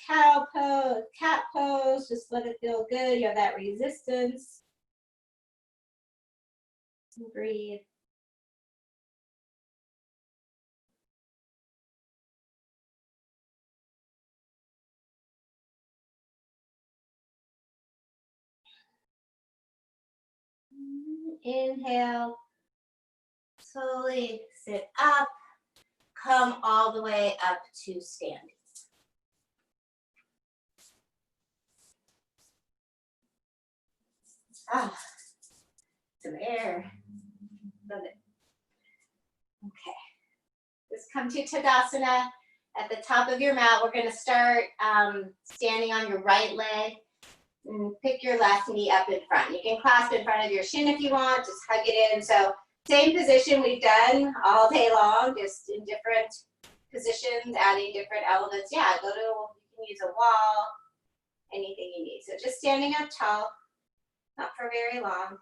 cow pose, cat pose. Just let it feel good. You have that resistance. Breathe. Inhale, slowly sit up, come all the way up to standing. Ah, some air. Love it. Okay. Just come to Tadasana. At the top of your mat, we're going to start standing on your right leg. And pick your left knee up in front. You can clasp in front of your shin if you want, just hug it in. So same position we've done all day long, just in different positions, adding different elements. Yeah, you can use a wall, anything you need. So just standing up tall, not for very long.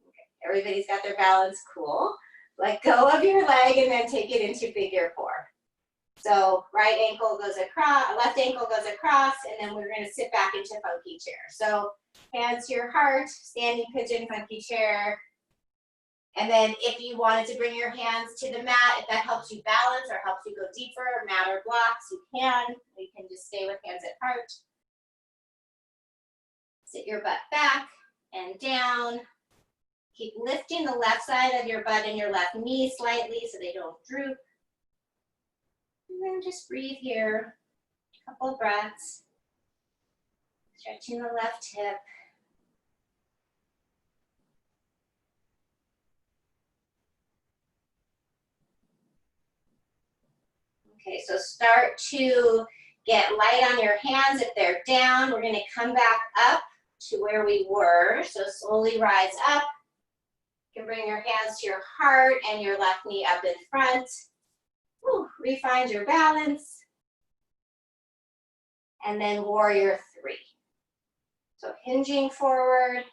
Okay, everybody's got their balance, cool. Let go of your leg and then take it into figure 4. So right ankle goes across, left ankle goes across, and then we're going to sit back into funky chair. So hands to your heart, standing pigeon, funky chair. And then if you wanted to bring your hands to the mat, if that helps you balance or helps you go deeper, mat or blocks, you can. You can just stay with hands at heart. Sit your butt back and down. Keep lifting the left side of your butt and your left knee slightly so they don't droop. And then just breathe here, a couple of breaths. Stretching the left hip. Okay, so start to get light on your hands if they're down. We're gonna come back up to where we were. So slowly rise up. You can bring your hands to your heart and your left knee up in front. Whew, re-find your balance. And then warrior 3. So hinging forward,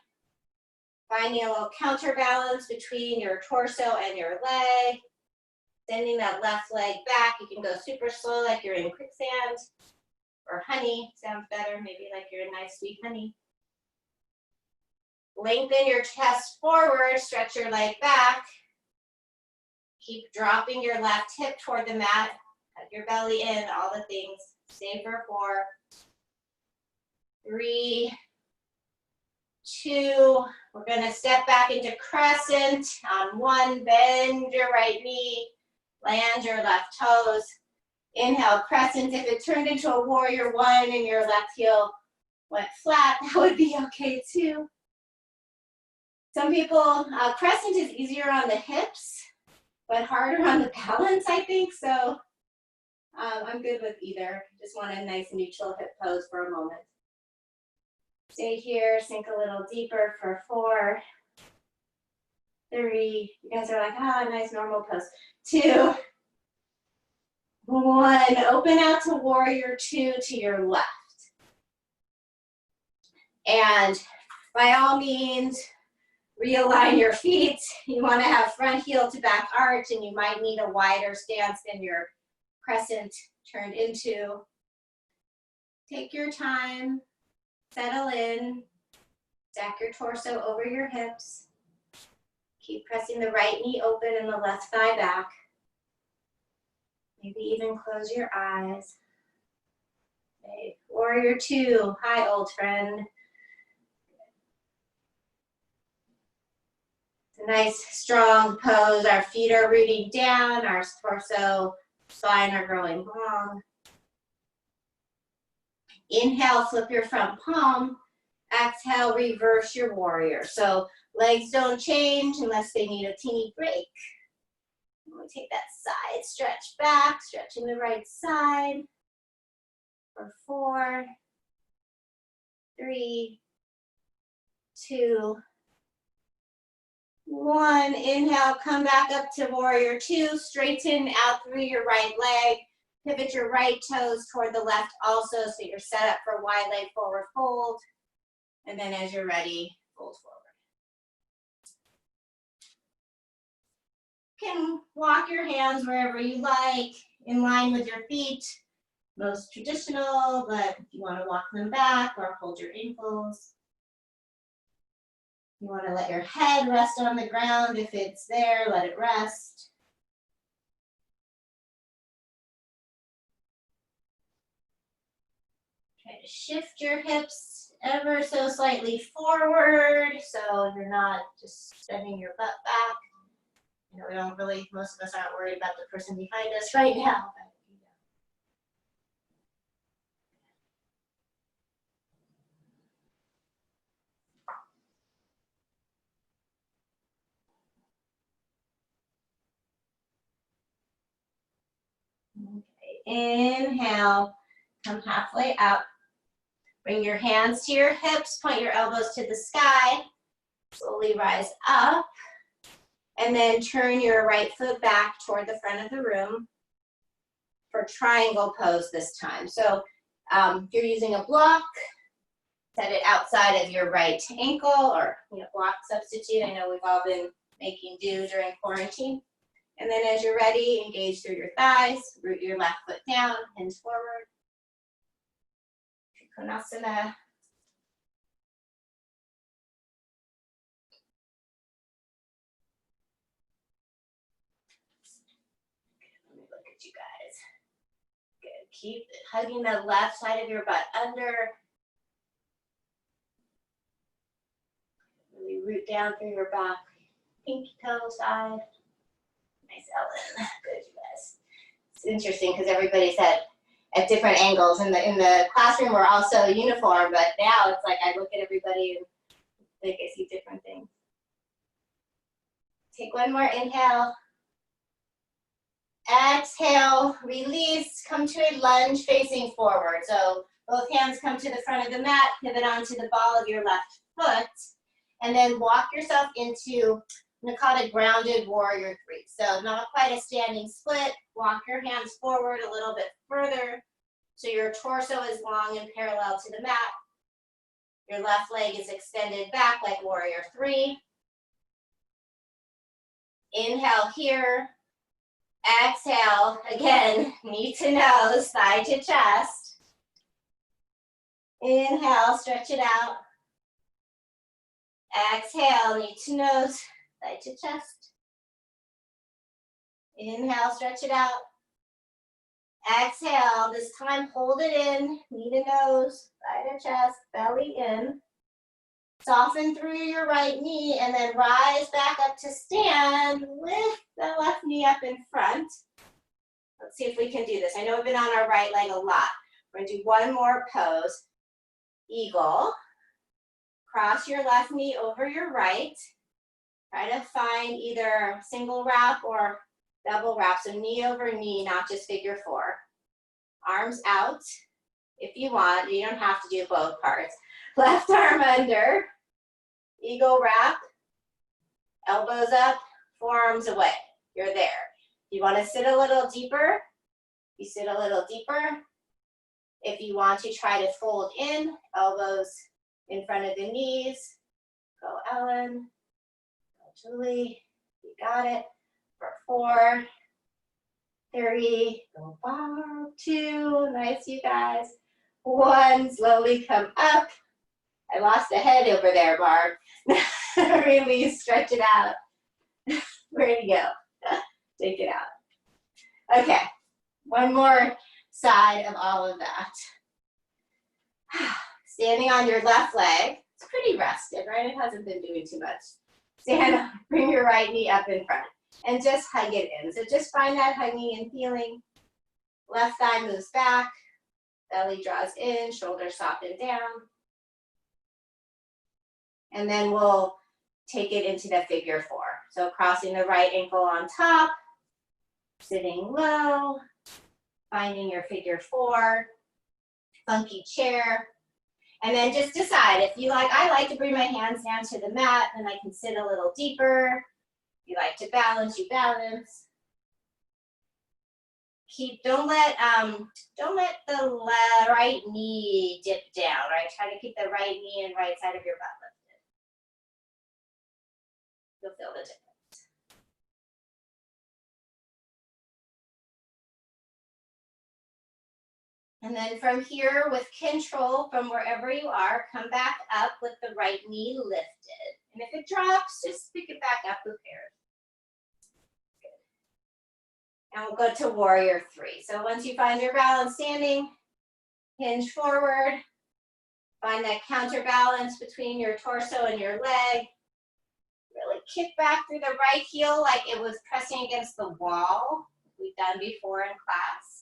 finding a little counterbalance between your torso and your leg. Sending that left leg back. You can go super slow like you're in quicksand. Or honey, sounds better, maybe like you're in nice sweet honey. Lengthen your chest forward, stretch your leg back. Keep dropping your left hip toward the mat. Hug your belly in, all the things. Stay for 4, 3, 2. We're gonna step back into crescent. On 1, bend your right knee, land your left toes. Inhale, crescent. If it turned into a warrior 1 and your left heel went flat, that would be okay too. Some people, crescent is easier on the hips, but harder on the balance, I think. So I'm good with either. Just want a nice neutral hip pose for a moment. Stay here, sink a little deeper for 4, 3. You guys are like, ah, nice normal pose. 2, 1. Open out to warrior 2 to your left. And by all means, realign your feet. You want to have front heel to back arch, and you might need a wider stance than your crescent turned into. Take your time, settle in, stack your torso over your hips. Keep pressing the right knee open and the left thigh back. Maybe even close your eyes. Okay. Warrior 2, hi old friend. It's a nice strong pose. Our feet are rooting down, our torso, spine are growing long. Inhale, flip your front palm Exhale, reverse your warrior. So legs don't change unless they need a teeny break. We take that side stretch back, stretching the right side for 4, 3, 2, 1. Inhale, come back up to warrior 2. Straighten out through your right leg. Pivot your right toes toward the left also, so you're set up for wide leg forward fold. And then as you're ready, fold forward. You can walk your hands wherever you like, in line with your feet. Most traditional, but if you want to walk them back or hold your ankles. You want to let your head rest on the ground. If it's there, let it rest. Try to shift your hips ever so slightly forward so you're not just bending your butt back. You know, we don't really, most of us aren't worried about the person behind us right now. Okay, inhale, come halfway up. Bring your hands to your hips, point your elbows to the sky. Slowly rise up. And then turn your right foot back toward the front of the room for triangle pose this time. So if you're using a block, set it outside of your right ankle or block substitute. I know we've all been making do during quarantine. And then as you're ready, engage through your thighs, root your left foot down, hinge forward. Trikonasana. Let me look at you guys. Good. Keep hugging the left side of your butt under. Really root down through your back, pinky toe side. Nice, Ellen. Good, you guys. It's interesting because everybody's at different angles. In the classroom, we're also uniform, but now it's like I look at everybody and think I see different things. Take one more inhale. Exhale, release, come to a lunge facing forward. So both hands come to the front of the mat, pivot onto the ball of your left foot, and then walk yourself into Nakata grounded warrior 3. So not quite a standing split. Walk your hands forward a little bit further so your torso is long and parallel to the mat. Your left leg is extended back like warrior 3. Inhale here. Exhale, again, knee to nose, thigh to chest. Inhale, stretch it out. Exhale, knee to nose, thigh to chest. Inhale, stretch it out. Exhale, this time hold it in, knee to nose, thigh to chest, belly in. Soften through your right knee and then rise back up to stand with the left knee up in front. Let's see if we can do this. I know we've been on our right leg a lot. We're gonna do one more pose. Eagle. Cross your left knee over your right. Try to find either single wrap or double wrap. So knee over knee, not just figure 4. Arms out if you want. You don't have to do both parts. Left arm under. Eagle wrap. Elbows up, forearms away. You're there. You want to sit a little deeper, you sit a little deeper. If you want to try to fold in, elbows in front of the knees. Go Ellen, go Julie, you got it. For 4, 3, go Bob, 2, nice you guys. 1, slowly come up. I lost a head over there, Barb. Release, stretch it out. Where'd you go? Take it out. Okay, one more side of all of that. Standing on your left leg. It's pretty rested, right? It hasn't been doing too much. Stand up, bring your right knee up in front, and just hug it in. So just find that hugging and feeling. Left thigh moves back, belly draws in, shoulders soften down. And then we'll take it into the figure 4. So crossing the right ankle on top, sitting low, finding your figure 4, funky chair. And then just decide if you like, I like to bring my hands down to the mat, then I can sit a little deeper. If you like to balance, you balance. Don't let the right knee dip down, right? Try to keep the right knee and right side of your butt lifted. You'll feel the difference. And then from here, with control, from wherever you are, come back up with the right knee lifted. And if it drops, just pick it back up, who cares? Good. And we'll go to warrior 3. So once you find your balance standing, hinge forward, find that counterbalance between your torso and your leg. Really kick back through the right heel like it was pressing against the wall. We've done before in class.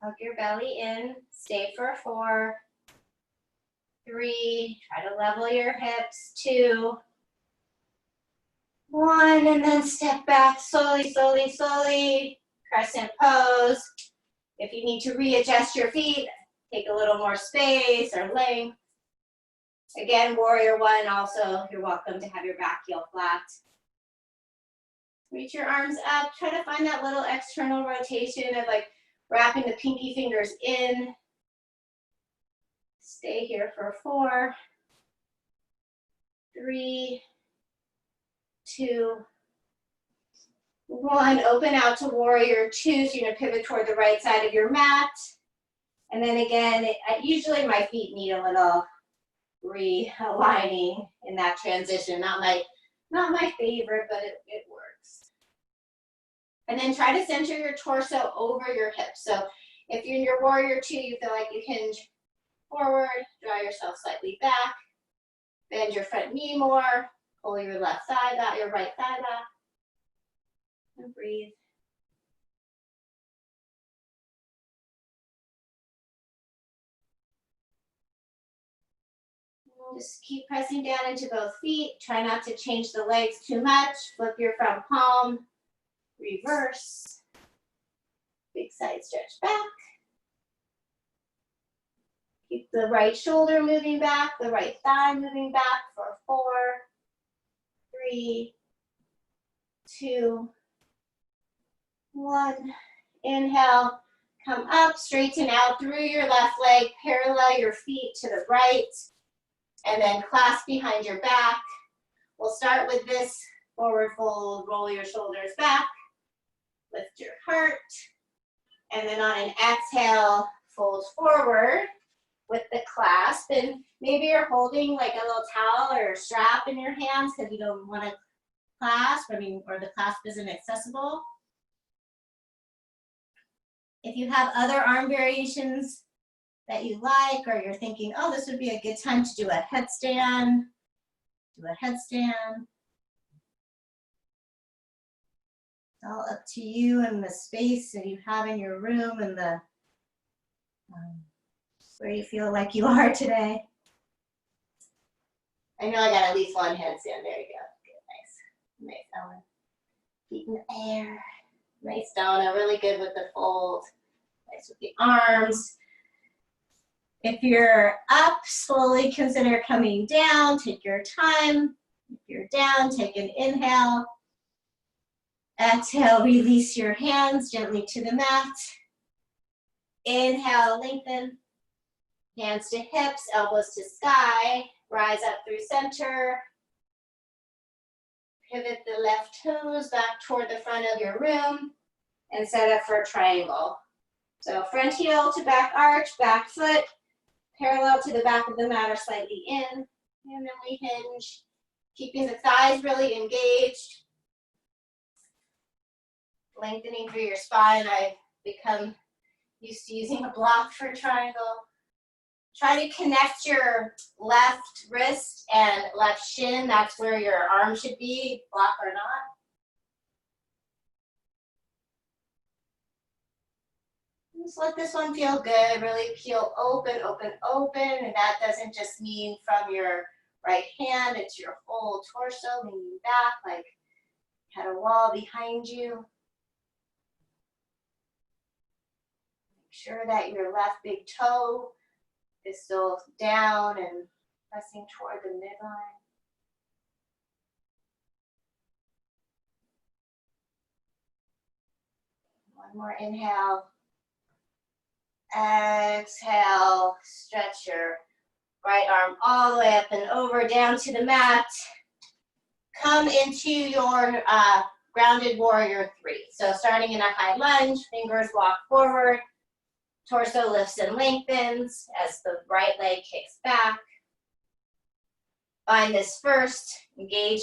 Hug your belly in, stay for 4, 3, try to level your hips, 2, 1, and then step back slowly, slowly, slowly, crescent pose. If you need to readjust your feet, take a little more space or length. Again, warrior 1 also, you're welcome to have your back heel flat. Reach your arms up, try to find that little external rotation of like wrapping the pinky fingers in. Stay here for 4, 3, 2, 1. Open out to warrior 2. So you're gonna pivot toward the right side of your mat. And then again, usually my feet need a little realigning in that transition. Not my favorite, but it works. And then try to center your torso over your hips. So if you're in your warrior 2, you feel like you hinge forward, draw yourself slightly back, bend your front knee more, pull your left thigh back, your right thigh back, and breathe. Just keep pressing down into both feet. Try not to change the legs too much. Flip your front palm, reverse. Big side stretch back. Keep the right shoulder moving back, the right thigh moving back for 4, 3, 2, 1. Inhale, come up, straighten out through your left leg, parallel your feet to the right, and then clasp behind your back. We'll start with this forward fold, roll your shoulders back, lift your heart, and then on an exhale, fold forward with the clasp. And maybe you're holding like a little towel or a strap in your hands because you don't want to clasp, or the clasp isn't accessible. If you have other arm variations that you like, or you're thinking, oh, this would be a good time to do a headstand, do a headstand. It's all up to you and the space that you have in your room and the where you feel like you are today. I know I got at least one headstand. There you go. Good, nice Ellen. Feet in the air. Nice Donna, really good with the fold. Nice with the arms. If you're up, slowly consider coming down. Take your time. If you're down, take an inhale. Exhale, release your hands gently to the mat. Inhale, lengthen. Hands to hips, elbows to sky. Rise up through center. Pivot the left toes back toward the front of your room and set up for a triangle. So front heel to back arch, back foot, parallel to the back of the mat or slightly in. And then we hinge, keeping the thighs really engaged. Lengthening through your spine. I've become used to using a block for a triangle. Try to connect your left wrist and left shin. That's where your arm should be, block or not. Just let this one feel good. Really peel open, open, open. And that doesn't just mean from your right hand into your whole torso, leaning back like you had a wall behind you. Make sure that your left big toe is still down and pressing toward the midline. One more inhale. Exhale, stretch your right arm all the way up and over, down to the mat. Come into your grounded warrior 3. So starting in a high lunge, fingers walk forward, torso lifts and lengthens as the right leg kicks back. Find this first, engage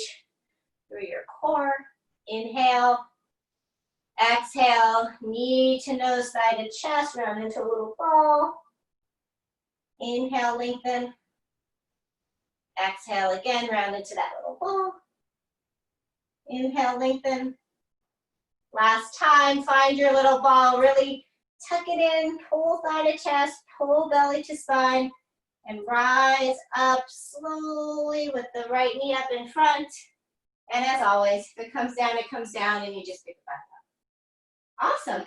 through your core. Inhale. Exhale, knee to nose, thigh to chest, round into a little ball. Inhale, lengthen. Exhale again, round into that little ball. Inhale, lengthen. Last time, find your little ball, really tuck it in, pull thigh to chest, pull belly to spine, and rise up slowly with the right knee up in front. And as always, if it comes down, and you just pick it back up. Awesome.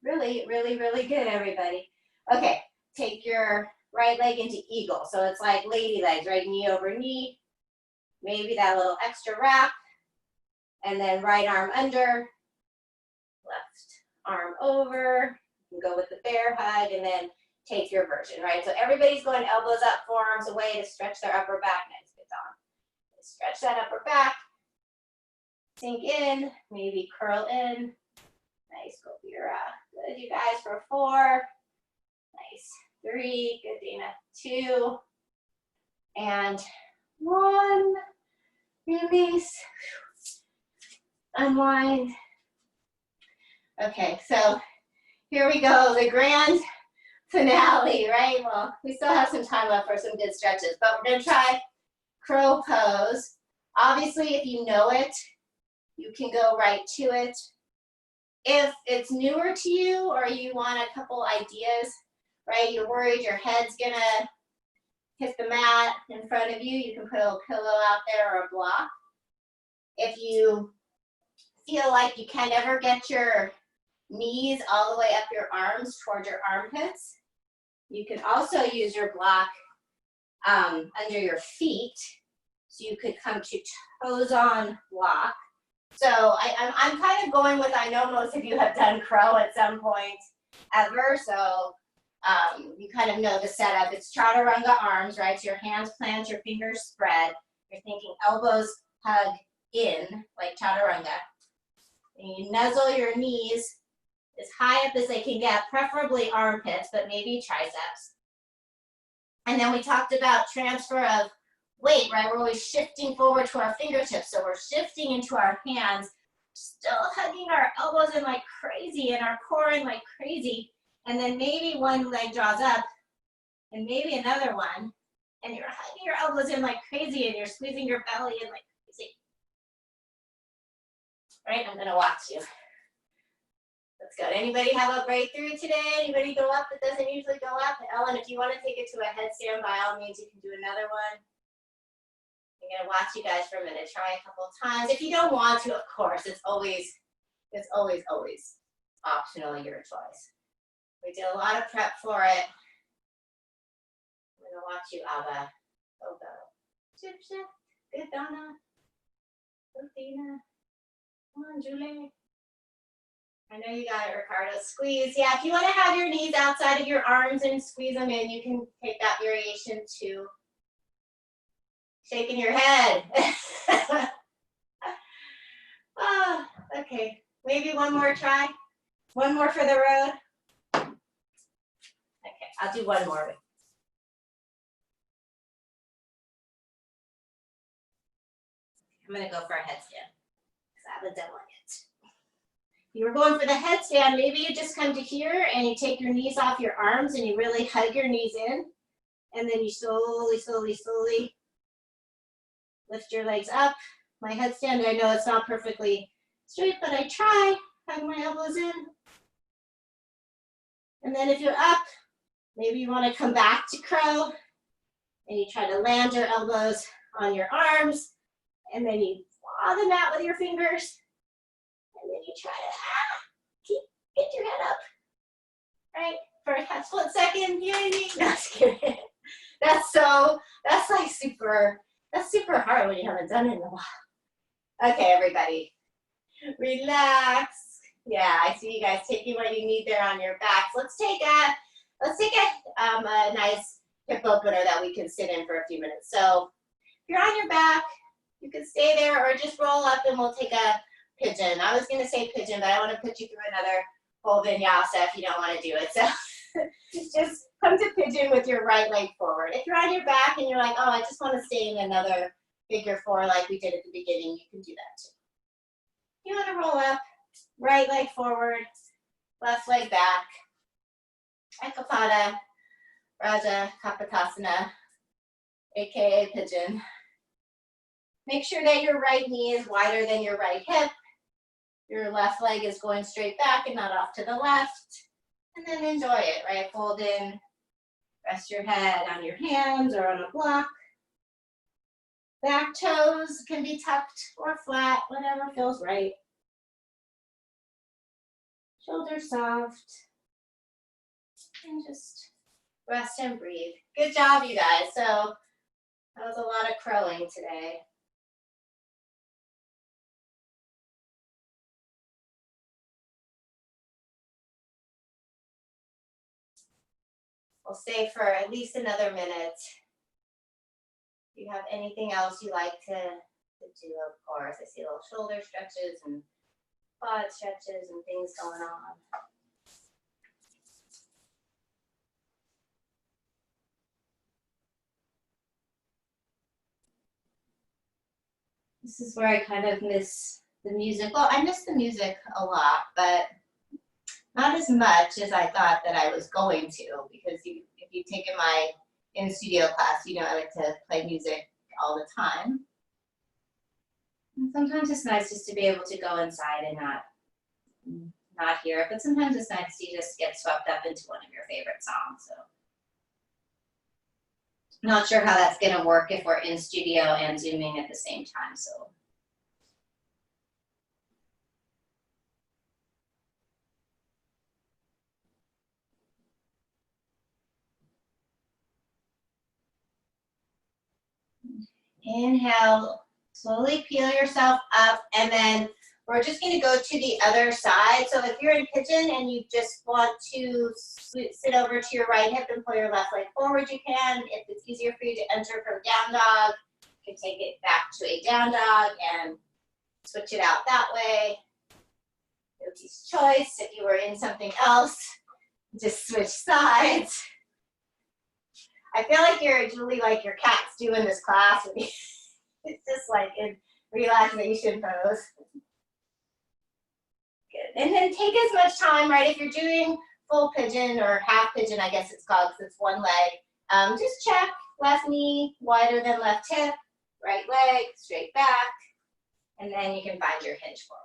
Really, really, really good, everybody. Okay, take your right leg into eagle. So it's like lady legs, right? Knee over knee. Maybe that little extra wrap. And then right arm under, left arm over. You can go with the bear hug and then take your version, right? So everybody's going elbows up, forearms away to stretch their upper back. Nice, good on. Stretch that upper back. Sink in, maybe curl in. Nice, go for your, good, you guys, for 4. Nice, 3, good, Dana, 2, and 1. Release, unwind. Okay, so here we go, the grand finale, right? Well, we still have some time left for some good stretches, but we're gonna try crow pose. Obviously, if you know it, you can go right to it. If it's newer to you or you want a couple ideas, right, you're worried your head's gonna hit the mat in front of you, you can put a pillow out there or a block. If you feel like you can never get your knees all the way up your arms toward your armpits, you can also use your block under your feet. So you could come to toes on block. So I'm kind of going with, I know most of you have done crow at some point ever, so you kind of know the setup. It's chaturanga arms, right? So your hands plant, your fingers spread. You're thinking elbows hug in, like chaturanga. And you nuzzle your knees as high up as they can get, preferably armpits, but maybe triceps. And then we talked about transfer of weight, right? We're always shifting forward to our fingertips. So we're shifting into our hands, still hugging our elbows in like crazy and our core in like crazy. And then maybe one leg draws up and maybe another one. And you're hugging your elbows in like crazy and you're squeezing your belly in like crazy. Right, I'm gonna watch you. That's good. Anybody have a breakthrough today? Anybody go up that doesn't usually go up? Ellen, if you want to take it to a headstand, by all means, you can do another one. I'm gonna watch you guys for a minute. Try a couple of times. If you don't want to, of course, it's always optional, your choice. We did a lot of prep for it. I'm gonna watch you, Abba. Go, go. Shift, shift. Good, Donna. Good, Dina. Come on, Julie. I know you got it, Ricardo. Squeeze. Yeah, if you want to have your knees outside of your arms and squeeze them in, you can take that variation too. Shaking your head. Oh, okay, maybe one more try. One more for the road. Okay, I'll do one more. I'm gonna go for a headstand because I haven't done one yet. If you were going for the headstand, maybe you just come to here and you take your knees off your arms and you really hug your knees in. And then you slowly, slowly, slowly lift your legs up. My headstand, I know it's not perfectly straight, but I try. Hug my elbows in. And then if you're up, maybe you want to come back to crow and you try to land your elbows on your arms, and then you claw the mat with your fingers, and then you try to get your head up, right? For a split second, you know what I mean? No, just kidding. That's super hard when you haven't done it in a while. Okay, everybody, relax. Yeah, I see you guys taking what you need there on your backs. Let's take a nice hip opener that we can sit in for a few minutes. So if you're on your back, you can stay there or just roll up and we'll take a pigeon. I was gonna say pigeon, but I wanna put you through another whole vinyasa if you don't wanna do it. So just come to pigeon with your right leg forward. If you're on your back and you're like, oh, I just wanna stay in another figure four like we did at the beginning, you can do that too. You wanna roll up, right leg forward, left leg back. Ekapada, Raja Kapotasana, aka pigeon. Make sure that your right knee is wider than your right hip. Your left leg is going straight back and not off to the left. And then enjoy it, right? Fold in, rest your head on your hands or on a block. Back toes can be tucked or flat, whatever feels right. Shoulders soft. And just rest and breathe. Good job, you guys. So that was a lot of crowing today. We'll stay for at least another minute. If you have anything else you like to do, of course. I see little shoulder stretches and quad stretches and things going on. This is where I kind of miss the music. Well, I miss the music a lot, but not as much as I thought that I was going to, because if you've taken my in-studio class, you know I like to play music all the time. And sometimes it's nice just to be able to go inside and not hear it, but sometimes it's nice to just get swept up into one of your favorite songs. So not sure how that's gonna work if we're in studio and Zooming at the same time, so. Inhale, slowly peel yourself up, and then we're just gonna go to the other side. So if you're in pigeon and you just want to sit over to your right hip and pull your left leg forward, you can. If it's easier for you to enter from down dog, you can take it back to a down dog and switch it out that way. Yogi's choice. If you were in something else, just switch sides. I feel like you're Julie, like your cat's doing this class with you. It's just like in relaxation pose. Good. And then take as much time, right? If you're doing full pigeon or half pigeon, I guess it's called, because it's one leg. Just check left knee wider than left hip, right leg straight back, and then you can find your hinge forward.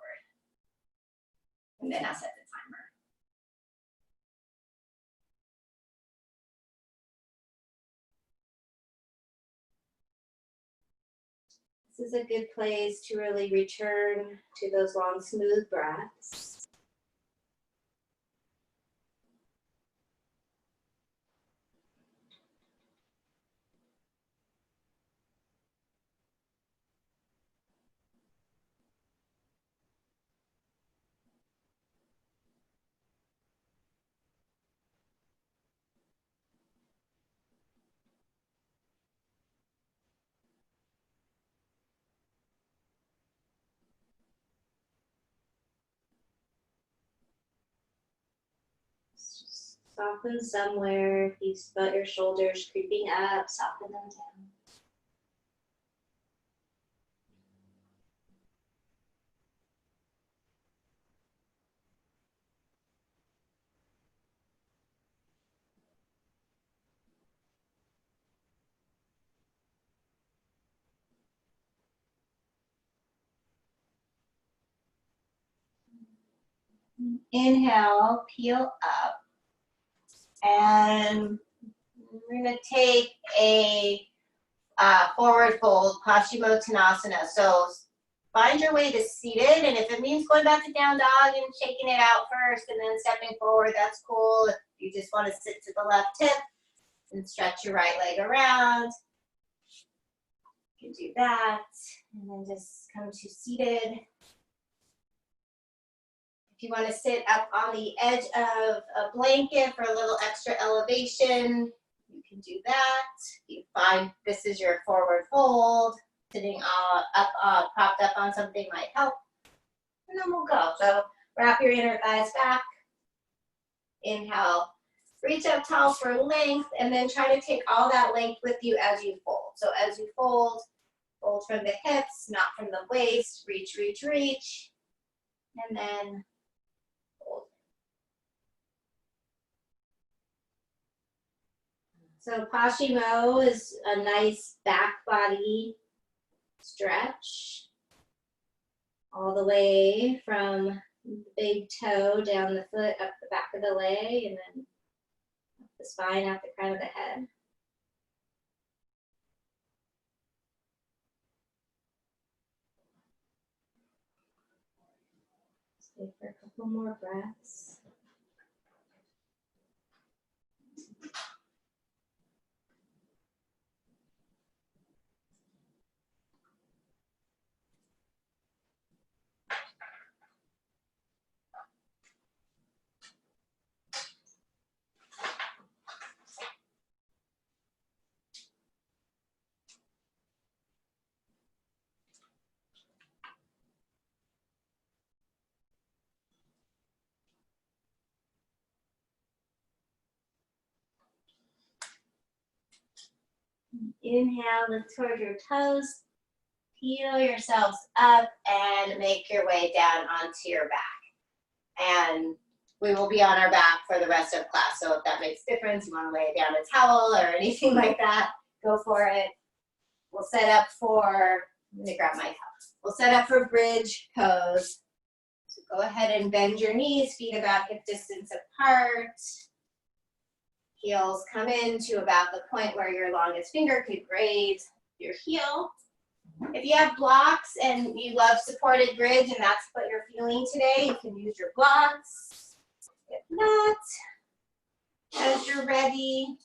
And then I'll set the timer. This is a good place to really return to those long, smooth breaths. Soften somewhere. If you felt your shoulders creeping up, soften them down. Inhale, peel up. And we're going to take a forward fold, Paschimottanasana. So find your way to seated, and if it means going back to down dog and shaking it out first and then stepping forward, that's cool. If you just want to sit to the left hip and stretch your right leg around, you can do that. And then just come to seated. If you want to sit up on the edge of a blanket for a little extra elevation, you can do that. You find this is your forward fold. Sitting up, propped up on something might help. And then we'll go. So wrap your inner thighs back. Inhale, reach up tall for length, and then try to take all that length with you as you fold. So as you fold, fold from the hips, not from the waist. Reach, reach, reach. And then fold. So Paschimo is a nice back body stretch all the way from the big toe down the foot, up the back of the leg, and then up the spine, out the crown of the head. Stay for a couple more breaths. Inhale, lift toward your toes. Peel yourselves up and make your way down onto your back. And we will be on our back for the rest of class. So if that makes a difference, you want to lay down a towel or anything like that, go for it. We'll set up for, let me grab my cup. We'll set up for bridge pose. So go ahead and bend your knees, feet about hip distance apart. Heels come in to about the point where your longest finger could graze your heel. If you have blocks and you love supported bridge and that's what you're feeling today, you can use your blocks. If not, as you're ready,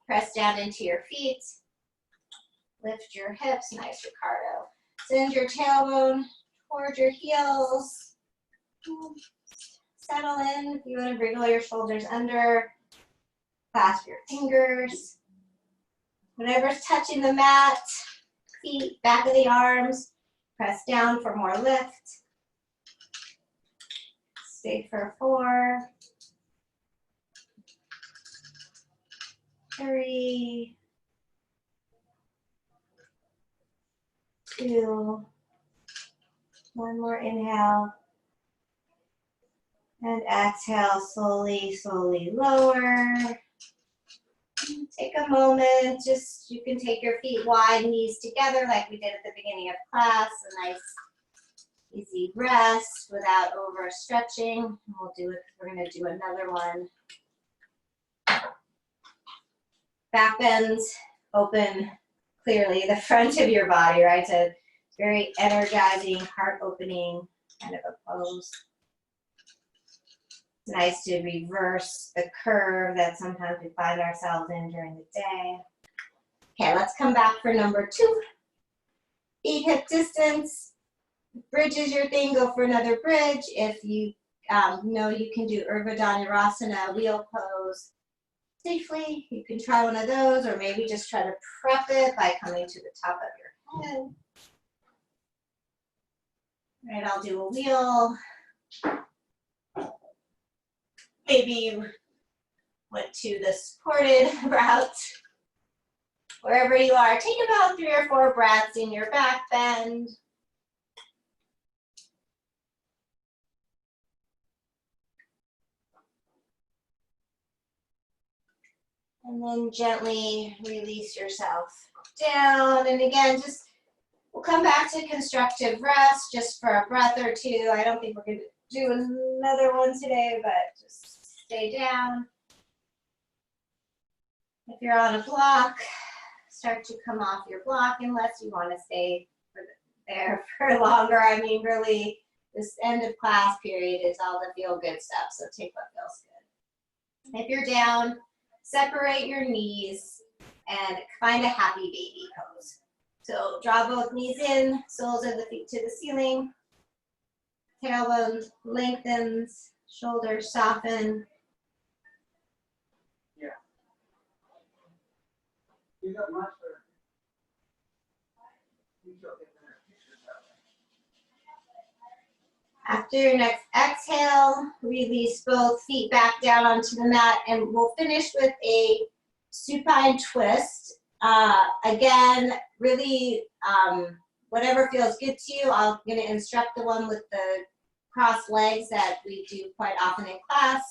press down into your feet. Lift your hips, nice Ricardo. Send your tailbone towards your heels. Settle in. If you want to wriggle your shoulders under, clasp your fingers. Whatever's touching the mat, feet, back of the arms, press down for more lift. Stay for 4, 3, 2, one more inhale. And exhale, slowly, slowly lower. Take a moment, just, you can take your feet wide, knees together like we did at the beginning of class. A nice, easy rest without overstretching. We'll do it, we're gonna do another one. Back bend, open clearly the front of your body, right? So very energizing, heart opening kind of a pose. It's nice to reverse the curve that sometimes we find ourselves in during the day. Okay, let's come back for number 2. Feet hip distance. Bridge is your thing, go for another bridge. If you know you can do Urdhva Dhanurasana, wheel pose safely, you can try one of those, or maybe just try to prep it by coming to the top of your head. All right, I'll do a wheel. Maybe you went to the supported route. Wherever you are, take about 3 or 4 breaths in your back bend. And then gently release yourself down. And again, just, we'll come back to constructive rest just for a breath or 2. I don't think we're going to do another one today, but just stay down. If you're on a block, start to come off your block unless you want to stay there for longer. I mean, really, this end of class period is all the feel good stuff, so take what feels good. If you're down, separate your knees and find a happy baby pose. So draw both knees in, soles of the feet to the ceiling, tailbone lengthens, shoulders soften. Yeah. You got much better. You don't get better pictures that way. After your next exhale, release both feet back down onto the mat, and we'll finish with a supine twist. Again, really, whatever feels good to you. I'm going to instruct the one with the crossed legs that we do quite often in class.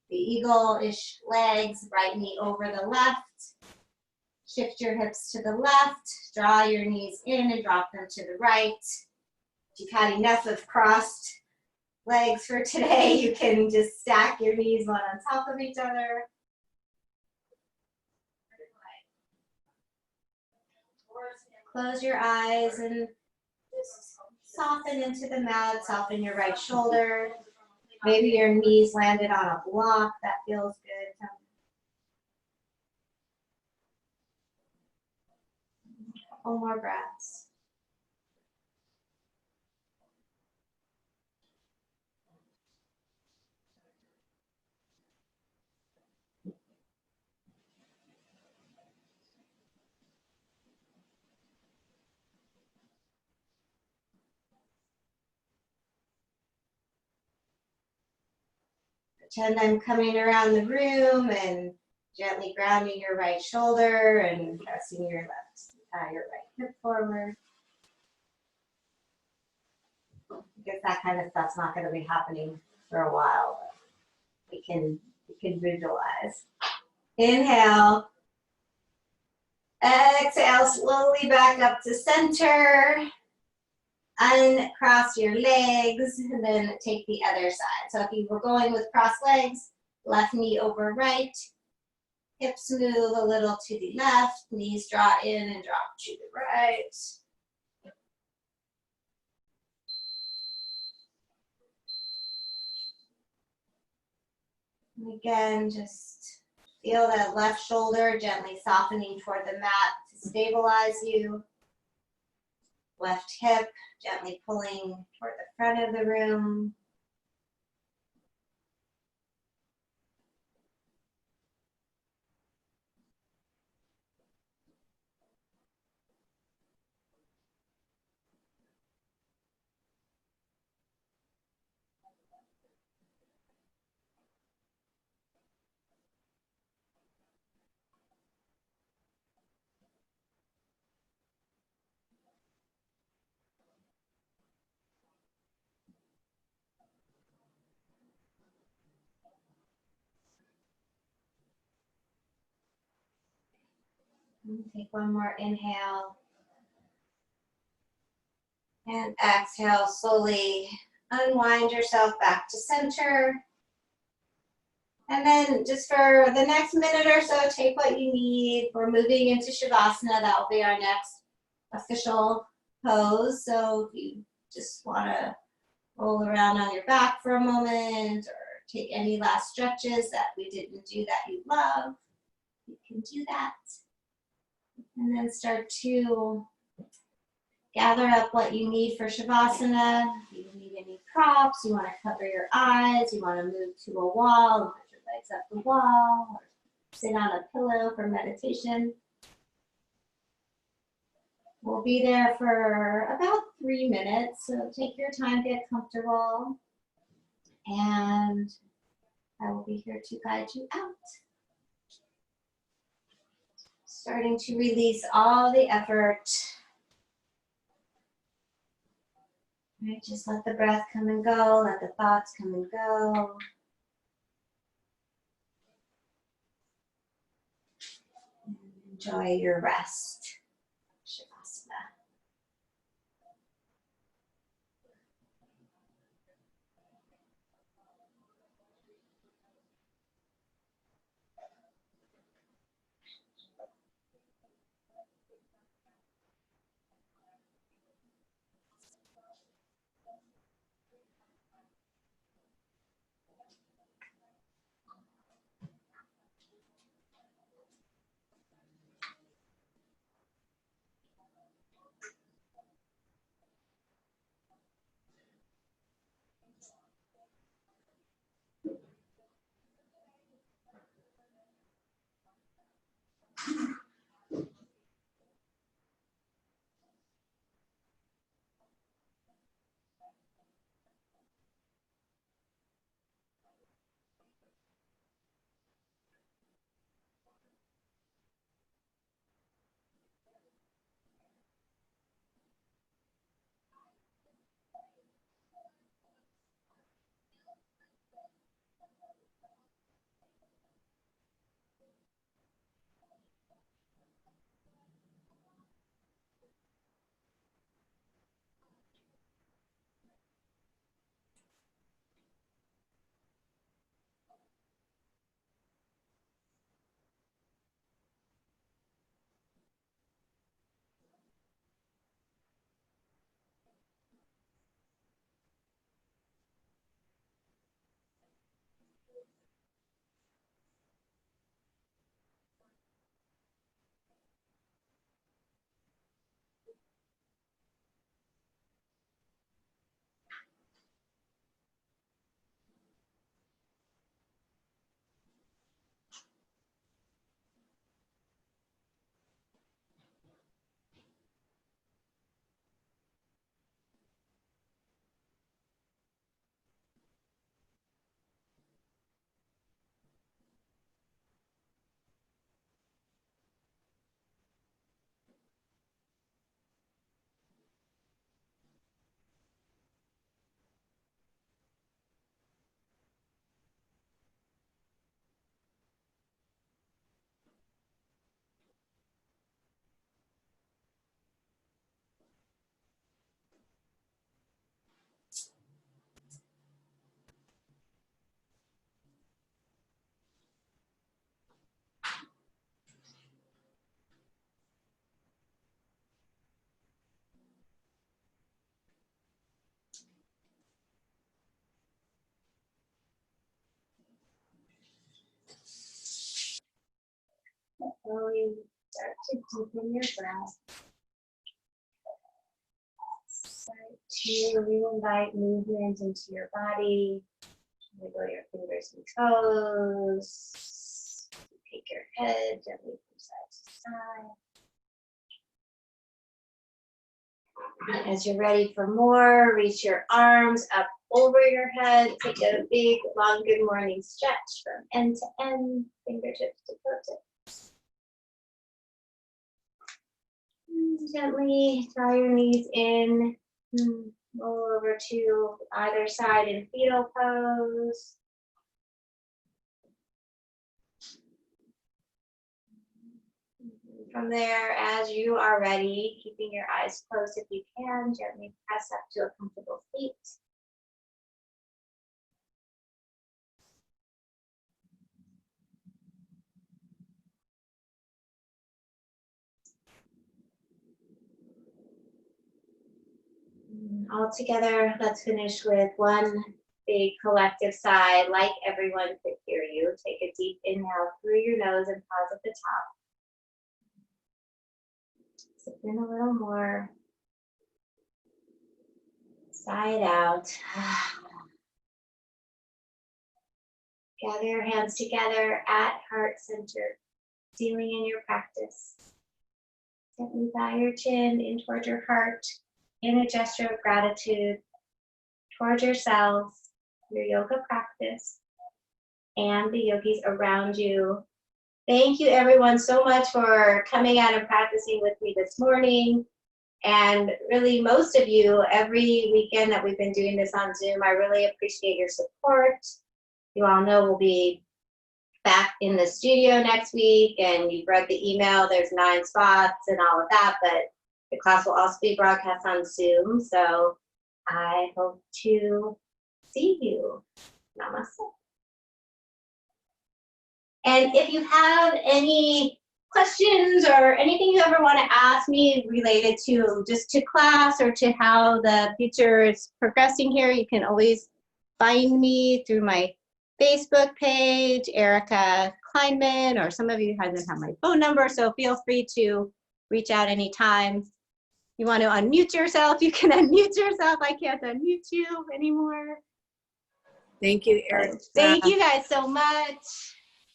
The eagle-ish legs, right knee over the left. Shift your hips to the left. Draw your knees in and drop them to the right. If you've had enough of crossed legs for today, you can just stack your knees one on top of each other. Close your eyes and just soften into the mat, soften your right shoulder. Maybe your knees landed on a block, that feels good. Couple more breaths. Pretend I'm coming around the room and gently grounding your right shoulder and pressing your right hip forward. Because that kind of stuff's not going to be happening for a while, but we can visualize. Inhale. Exhale, slowly back up to center. Uncross your legs and then take the other side. So if you were going with crossed legs, left knee over right, hips move a little to the left, knees draw in and drop to the right. And again, just feel that left shoulder gently softening toward the mat to stabilize you. Left hip gently pulling toward the front of the room. Take one more inhale. And exhale, slowly unwind yourself back to center. And then just for the next minute or so, take what you need. We're moving into Shavasana. That will be our next official pose. So if you just want to roll around on your back for a moment or take any last stretches that we didn't do that you love, you can do that. And then start to gather up what you need for Shavasana. If you need any props, you want to cover your eyes, you want to move to a wall and put your legs up the wall, or sit on a pillow for meditation. We'll be there for about 3 minutes, so take your time, get comfortable, and I will be here to guide you out. Starting to release all the effort. Right, just let the breath come and go, let the thoughts come and go. And enjoy your rest. Shavasana. slowly start to deepen your breath. Start to re-invite movement into your body. Wiggle your fingers and toes. Take your head gently from side to side. As you're ready for more, reach your arms up over your head. Take a big, long, good morning stretch from end to end, fingertips to toe tips. Gently draw your knees in. Roll over to either side in fetal pose. From there, as you are ready, keeping your eyes closed if you can, gently press up to a comfortable seat. All together, let's finish with one big collective sigh, like everyone could hear you. Take a deep inhale through your nose and pause at the top. Sip in a little more. Sigh it out. Gather your hands together at heart center, sealing in your practice. Gently bow your chin in towards your heart in a gesture of gratitude towards yourselves, your yoga practice, and the yogis around you. Thank you everyone so much for coming out and practicing with me this morning. And really most of you, every weekend that we've been doing this on Zoom, I really appreciate your support. You all know we'll be back in the studio next week, and you've read the email, there's 9 spots and all of that, but the class will also be broadcast on Zoom, so I hope to see you. Namaste. And if you have any questions or anything you ever want to ask me related to just to class or to how the future is progressing here, you can always find me through my Facebook page, Erica Kleinman, or some of you haven't have my phone number, so feel free to reach out anytime. You want to unmute yourself, you can unmute yourself. I can't unmute you anymore. Thank you, Erica. Thank you guys so much.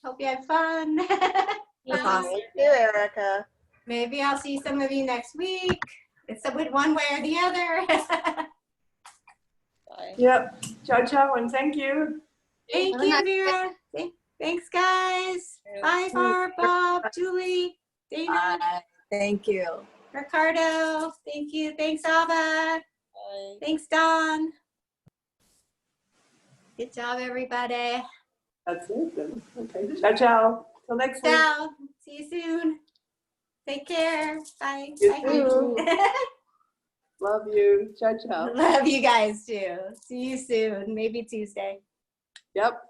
Hope you had fun. Thank you, Erica. Maybe I'll see some of you next week. It's with one way or the other. Bye. Yep. Ciao, ciao, and thank you. Thank you, Vera. Thanks, guys. Bye, Barb, Bob, Julie, Dana, Bye. Thank you. Ricardo. Thank you. Thanks, Abba. Bye. Thanks, Don. Good job, everybody. That's it then. Okay. Ciao, ciao. Till next week. Ciao. See you soon. Take care. Bye. You Bye. too. Love you. Ciao, ciao. Love you guys too. See you soon. Maybe Tuesday. Yep.